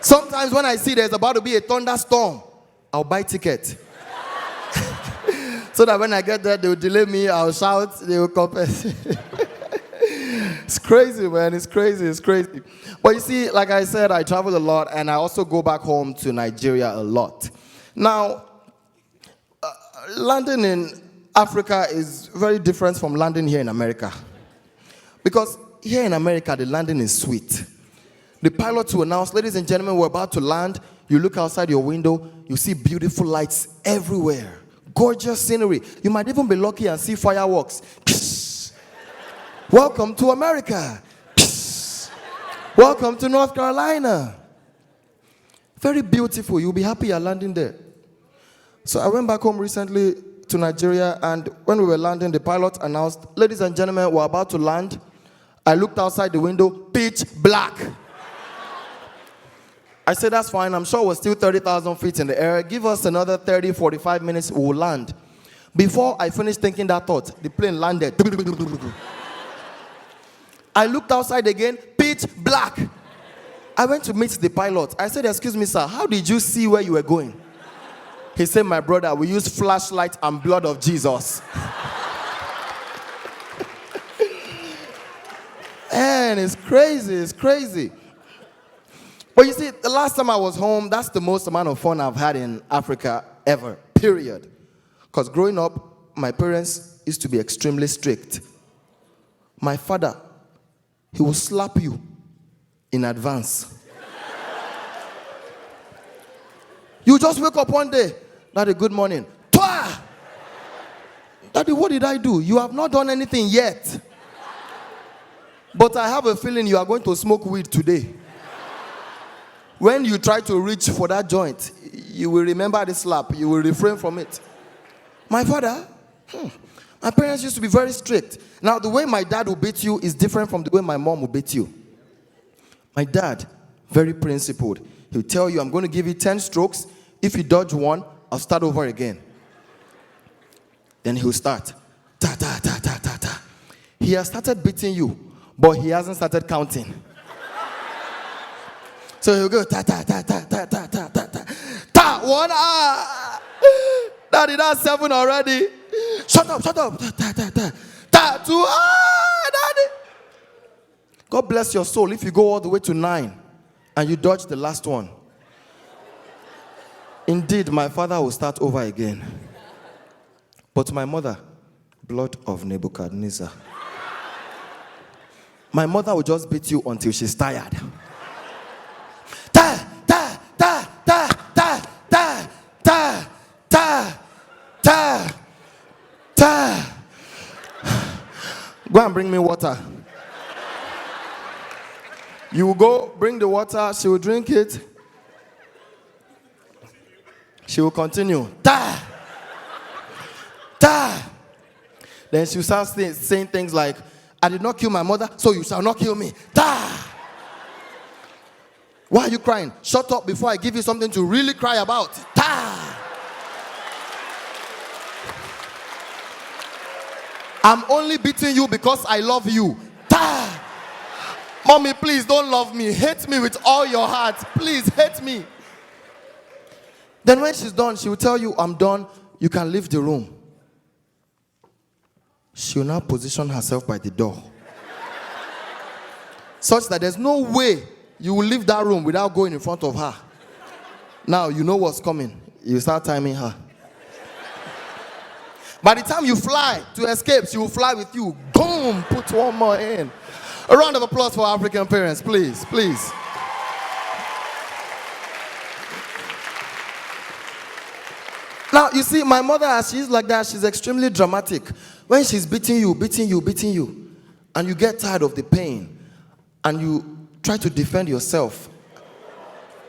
K: Sometimes when I see there's about to be a thunderstorm, I'll buy ticket. So that when I get there, they'll delay me, I'll shout, they will compensate. It's crazy, man. It's crazy. It's crazy. But you see, like I said, I travel a lot, and I also go back home to Nigeria a lot. Now, landing in Africa is very different from landing here in America. Because here in America, the landing is sweet. The pilot will announce, ladies and gentlemen, we're about to land. You look outside your window, you see beautiful lights everywhere. Gorgeous scenery. You might even be lucky and see fireworks. Welcome to America. Welcome to North Carolina. Very beautiful. You'll be happy you're landing there. So I went back home recently to Nigeria, and when we were landing, the pilot announced, ladies and gentlemen, we're about to land. I looked outside the window, pitch black. I said, that's fine. I'm sure we're still 30,000 feet in the air. Give us another 30, 45 minutes, we'll land. Before I finished thinking that thought, the plane landed. I looked outside again, pitch black. I went to meet the pilot. I said, excuse me, sir, how did you see where you were going? He said, my brother, we use flashlight and blood of Jesus. And it's crazy, it's crazy. But you see, the last time I was home, that's the most amount of fun I've had in Africa ever, period. Because growing up, my parents used to be extremely strict. My father, he will slap you in advance. You just wake up one day, Daddy, good morning. Twah! Daddy, what did I do? You have not done anything yet. But I have a feeling you are going to smoke weed today. When you try to reach for that joint, you will remember the slap. You will refrain from it. My father, my parents used to be very strict. Now, the way my dad will beat you is different from the way my mom will beat you. My dad, very principled. He'll tell you, I'm going to give you 10 strokes. If you dodge one, I'll start over again. Then he'll start. Ta, ta, ta, ta, ta, ta. He has started beating you, but he hasn't started counting. So he'll go, ta, ta, ta, ta, ta, ta, ta, ta, ta. Ta, 1, Daddy, that's 7 already. Shut up. Ta, ta, ta, ta. Ta, 2, Daddy. God bless your soul if you go all the way to 9 and you dodge the last one. Indeed, my father will start over again. But my mother, blood of Nebuchadnezzar. My mother will just beat you until she's tired. Ta, ta, ta, ta, ta, ta, ta, ta, ta, ta. Go and bring me water. You will go, bring the water, she will drink it. She will continue. Ta! Ta! Then she will start saying things like, I did not kill my mother, so you shall not kill me. Ta! Why are you crying? Shut up before I give you something to really cry about. Ta! I'm only beating you because I love you. Ta! Mommy, please don't love me. Hate me with all your heart. Please hate me. Then when she's done, she will tell you, I'm done. You can leave the room. She will now position herself by the door. Such that there's no way you will leave that room without going in front of her. Now you know what's coming. You start timing her. By the time you fly to escape, she will fly with you. Boom! Put one more in. A round of applause for African parents, please, please. Now, you see, my mother, as she's like that, she's extremely dramatic. When she's beating you, and you get tired of the pain, and you try to defend yourself,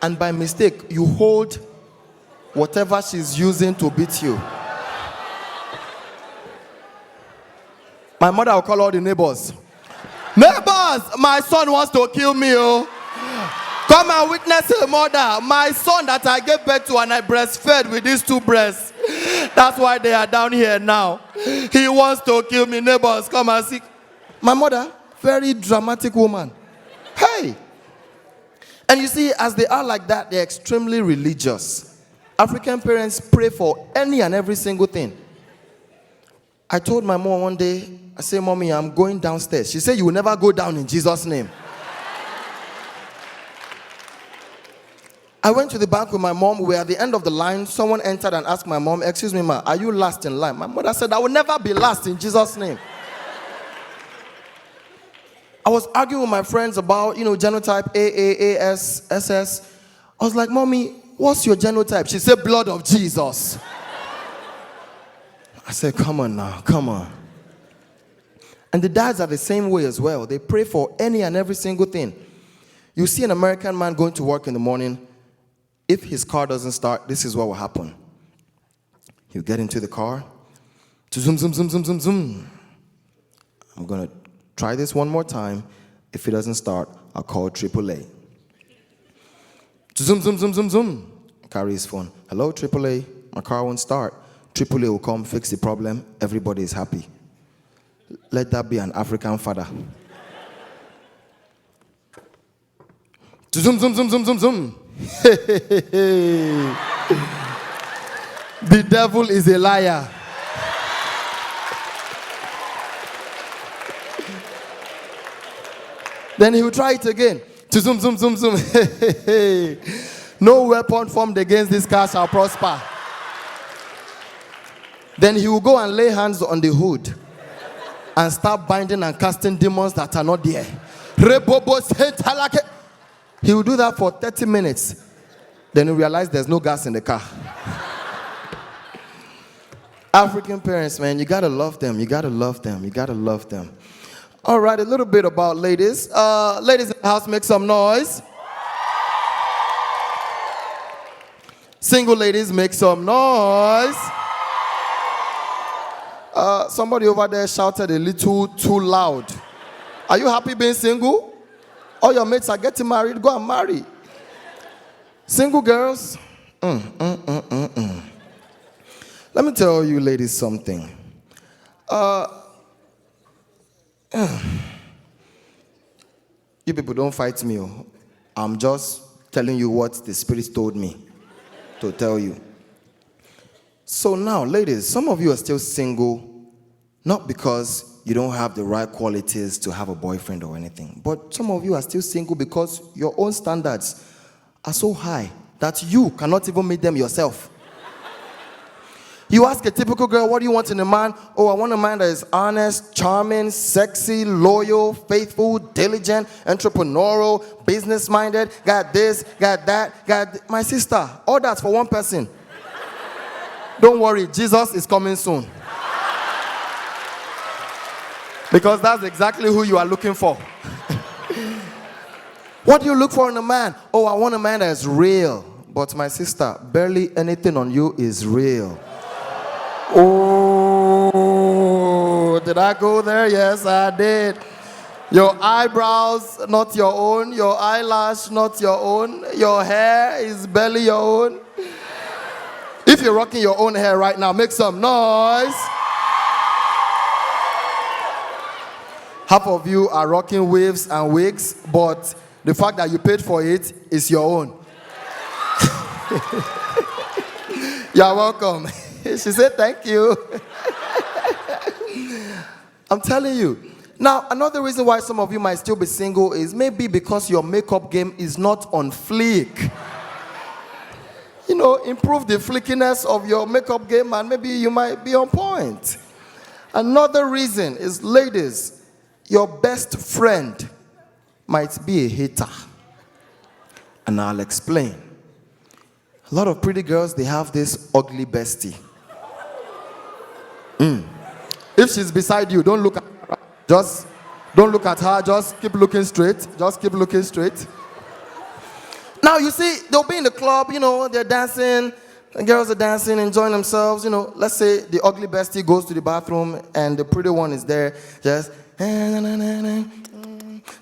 K: and by mistake, you hold whatever she's using to beat you. My mother will call all the neighbors. Neighbors, my son wants to kill me, oh. Come and witness a mother. My son that I gave birth to and I breastfed with these 2 breasts. That's why they are down here now. He wants to kill me. Neighbors, come and see. My mother, very dramatic woman. Hey. And you see, as they are like that, they're extremely religious. African parents pray for any and every single thing. I told my mom one day, I said, Mommy, I'm going downstairs. She said, you will never go down in Jesus' name. I went to the bank with my mom. We were at the end of the line. Someone entered and asked my mom, excuse me, ma, are you last in line? My mother said, I will never be last in Jesus' name. I was arguing with my friends about, genotype A, S, SS. I was like, Mommy, what's your genotype? She said, blood of Jesus. I said, come on now, come on. And the dads are the same way as well. They pray for any and every single thing. You see an American man going to work in the morning. If his car doesn't start, this is what will happen. He'll get into the car. Zoom, zoom, zoom, zoom, zoom, zoom. I'm going to try this one more time. If it doesn't start, I'll call AAA. Zoom, zoom, zoom, zoom, zoom. Carry his phone. Hello, AAA. My car won't start. AAA will come, fix the problem. Everybody is happy. Let that be an African father. Zoom, zoom, zoom, zoom, zoom, zoom. The devil is a liar. Then he will try it again. Zoom, zoom, zoom, zoom. No weapon formed against this car shall prosper. Then he will go and lay hands on the hood and start binding and casting demons that are not there. He will do that for 30 minutes. Then he realizes there's no gas in the car. African parents, man, you gotta love them. You gotta love them. You gotta love them. All right, a little bit about ladies. Ladies in the house, make some noise. Single ladies, make some noise. Somebody over there shouted a little too loud. Are you happy being single? All your mates are getting married. Go and marry. Single girls. Let me tell you ladies something. You people don't fight me. I'm just telling you what the Spirit told me to tell you. So now, ladies, some of you are still single, not because you don't have the right qualities to have a boyfriend or anything, but some of you are still single because your own standards are so high that you cannot even meet them yourself. You ask a typical girl, what do you want in a man? Oh, I want a man that is honest, charming, sexy, loyal, faithful, diligent, entrepreneurial, business-minded, got this, got that, got... My sister, all that's for one person. Don't worry, Jesus is coming soon. Because that's exactly who you are looking for. What do you look for in a man? Oh, I want a man that is real. But my sister, barely anything on you is real. Oh, did I go there? Yes, I did. Your eyebrows, not your own. Your eyelash, not your own. Your hair is barely your own. If you're rocking your own hair right now, make some noise. Half of you are rocking waves and wigs, but the fact that you paid for it is your own. You're welcome. She said, thank you. I'm telling you. Now, another reason why some of you might still be single is maybe because your makeup game is not on fleek. You know, improve the fleekiness of your makeup game and maybe you might be on point. Another reason is, ladies, your best friend might be a hater. And I'll explain. A lot of pretty girls, they have this ugly bestie. If she's beside you, don't look at her. Just don't look at her. Just keep looking straight. Just keep looking straight. Now, you see, they'll be in the club, you know, they're dancing. The girls are dancing, enjoying themselves. You know, let's say the ugly bestie goes to the bathroom and the pretty one is there just...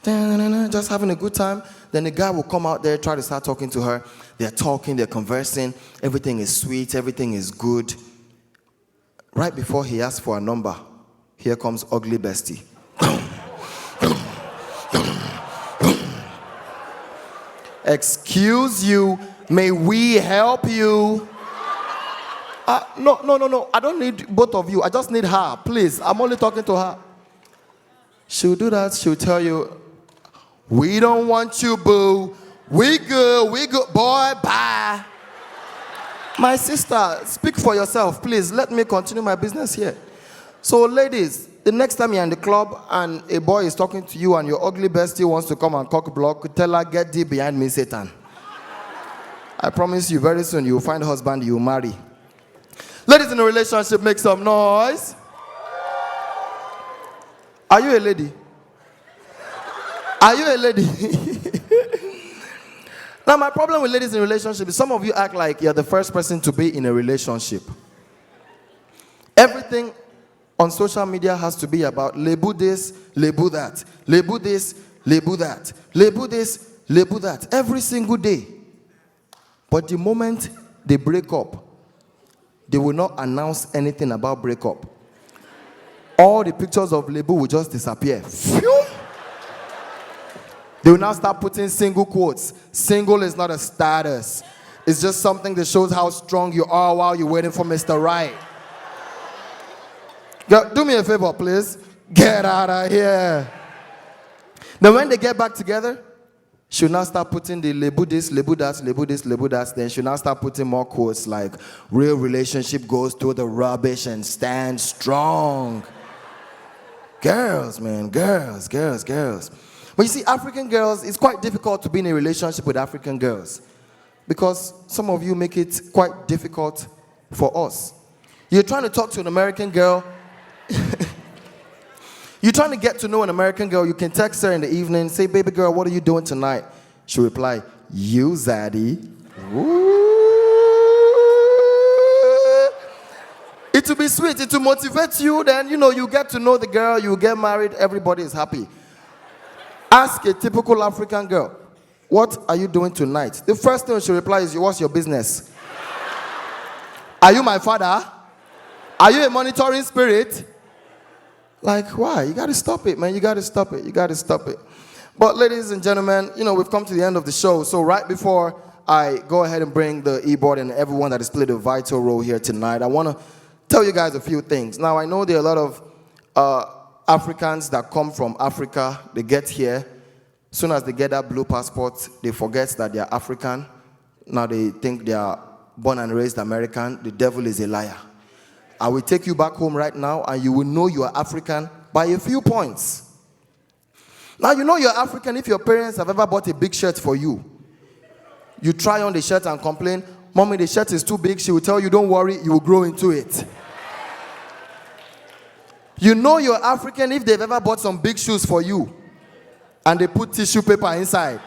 K: just having a good time. Then the guy will come out there, try to start talking to her. They're talking, they're conversing. Everything is sweet, everything is good. Right before he asks for a number, here comes ugly bestie. Excuse you, may we help you? No. I don't need both of you. I just need her, please. I'm only talking to her. She'll do that. She'll tell you, we don't want you, boo. We good. Boy, bye. My sister, speak for yourself, please. Let me continue my business here. So, ladies, the next time you're in the club and a boy is talking to you and your ugly bestie wants to come and cock block, tell her, get deep behind me, Satan. I promise you, very soon you'll find a husband you'll marry. Ladies in a relationship, make some noise. Are you a lady? Are you a lady? Now, my problem with ladies in relationships is some of you act like you're the first person to be in a relationship. Everything on social media has to be about label this, label that, label this, label that, label this, label that, every single day. But the moment they break up, they will not announce anything about breakup. All the pictures of label will just disappear. Phew! They will now start putting single quotes. Single is not a status. It's just something that shows how strong you are while you're waiting for Mr. Right. Girl, do me a favor, please. Get out of here. Then when they get back together, she'll now start putting the label this, label that, label this, label that. Then she'll now start putting more quotes like, real relationship goes through the rubbish and stands strong. Girls, man, girls. But you see, African girls, it's quite difficult to be in a relationship with African girls because some of you make it quite difficult for us. You're trying to talk to an American girl. You're trying to get to know an American girl. You can text her in the evening, say, baby girl, what are you doing tonight? She'll reply, you, Zaddy. It will be sweet. It will motivate you. Then, you get to know the girl. You get married. Everybody is happy. Ask a typical African girl, what are you doing tonight? The first thing she'll reply is, what's your business? Are you my father? Are you a monitoring spirit? Like, why? You got to stop it, man. You got to stop it. But ladies and gentlemen, we've come to the end of the show. So right before I go ahead and bring the e-board and everyone that has played a vital role here tonight, I want to tell you guys a few things. Now, I know there are a lot of Africans that come from Africa. They get here. As soon as they get that blue passport, they forget that they are African. Now they think they are born and raised American. The devil is a liar. I will take you back home right now and you will know you are African by a few points. Now you know you're African if your parents have ever bought a big shirt for you. You try on the shirt and complain, Mommy, the shirt is too big. She will tell you, don't worry, you will grow into it. You know you're African if they've ever bought some big shoes for you and they put tissue paper inside.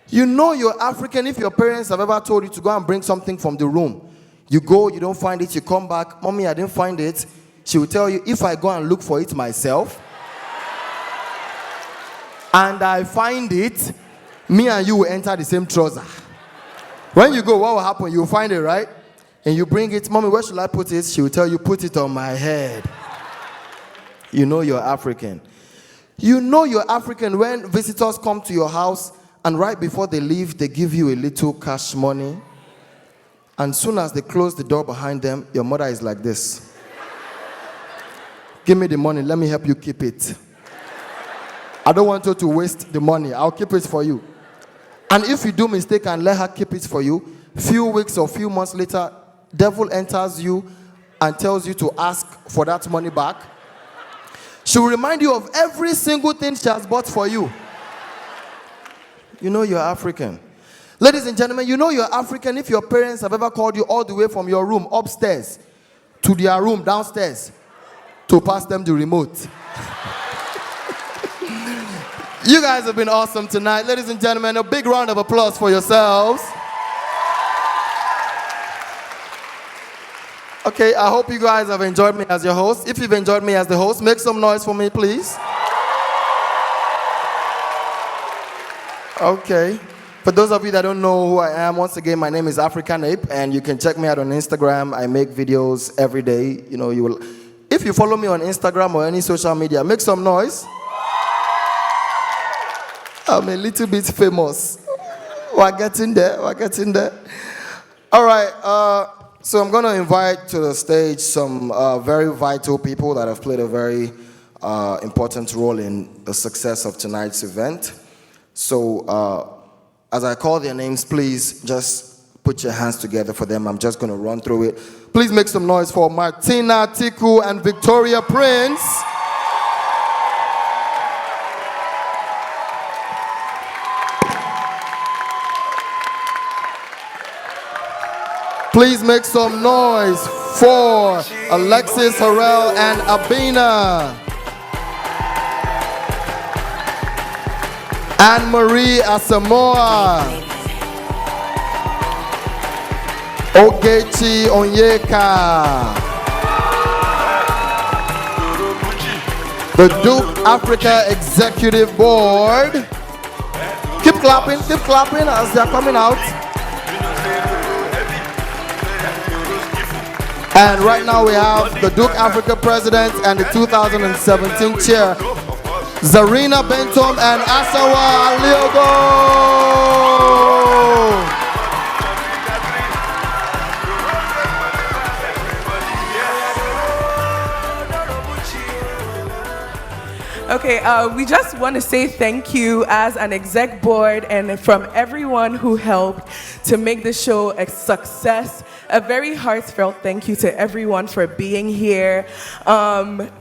K: You know you're African if your parents have ever told you to go and bring something from the room. You go, you don't find it, you come back, Mommy, I didn't find it. She will tell you, if I go and look for it myself and I find it, me and you will enter the same trouser. When you go, what will happen? You'll find it, right? And you bring it, Mommy, where should I put it? She will tell you, put it on my head. You know you're African. You know you're African when visitors come to your house and right before they leave, they give you a little cash money. And soon as they close the door behind them, your mother is like this. Give me the money, let me help you keep it. I don't want you to waste the money, I'll keep it for you. And if you do mistake and let her keep it for you, few weeks or few months later, devil enters you and tells you to ask for that money back. She will remind you of every single thing she has bought for you. You know you're African. Ladies and gentlemen, you know you're African if your parents have ever called you all the way from your room upstairs to their room downstairs to pass them the remote. You guys have been awesome tonight. Ladies and gentlemen, a big round of applause for yourselves. Okay, I hope you guys have enjoyed me as your host. If you've enjoyed me as the host, make some noise for me, please. Okay. For those of you that don't know who I am, once again, my name is AphricanApe, and you can check me out on Instagram. I make videos every day. You know, if you follow me on Instagram or any social media, make some noise. I'm a little bit famous. We're getting there. All right. So I'm going to invite to the stage some very vital people that have played a very important role in the success of tonight's event. So as I call their names, please just put your hands together for them. I'm just going to run through it. Please make some noise for Martina Tiku and Victoria Prince. Please make some noise for Alexis Harrell and Abina. Anne-Marie Asamoah. Ogechi Onyeka. The Duke Africa Executive Board. Keep clapping as they're coming out. And right now we have the Duke Africa President and the 2017 Chair, Zarina Bentom and Asawa Aliogo.
T: Okay, we just want to say thank you as an exec board and from everyone who helped to make this show a success. A very heartfelt thank you to everyone for being here.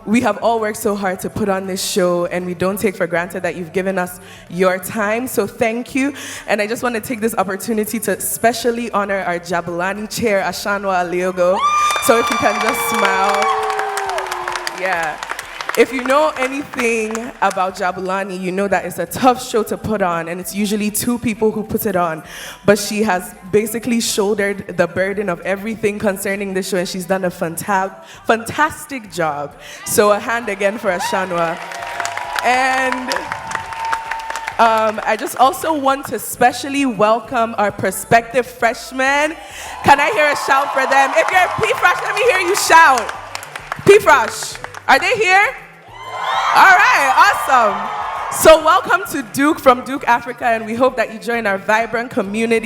T: We have all worked so hard to put on this show, and we don't take for granted that you've given us your time, so thank you. And I just want to take this opportunity to especially honor our Jabulani chair, Ashanwa Aliogo. So if you can just smile. Yeah. If you know anything about Jabulani, you know that it's a tough show to put on, and it's usually two people who put it on. But she has basically shouldered the burden of everything concerning the show, and she's done a fantastic job. So a hand again for Ashanwa. And I just also want to specially welcome our prospective freshmen. Can I hear a shout for them? If you're a P-Fresh, let me hear you shout. P-Fresh, are they here? All right, awesome. So welcome to Duke from Duke Africa, and we hope that you join our vibrant community.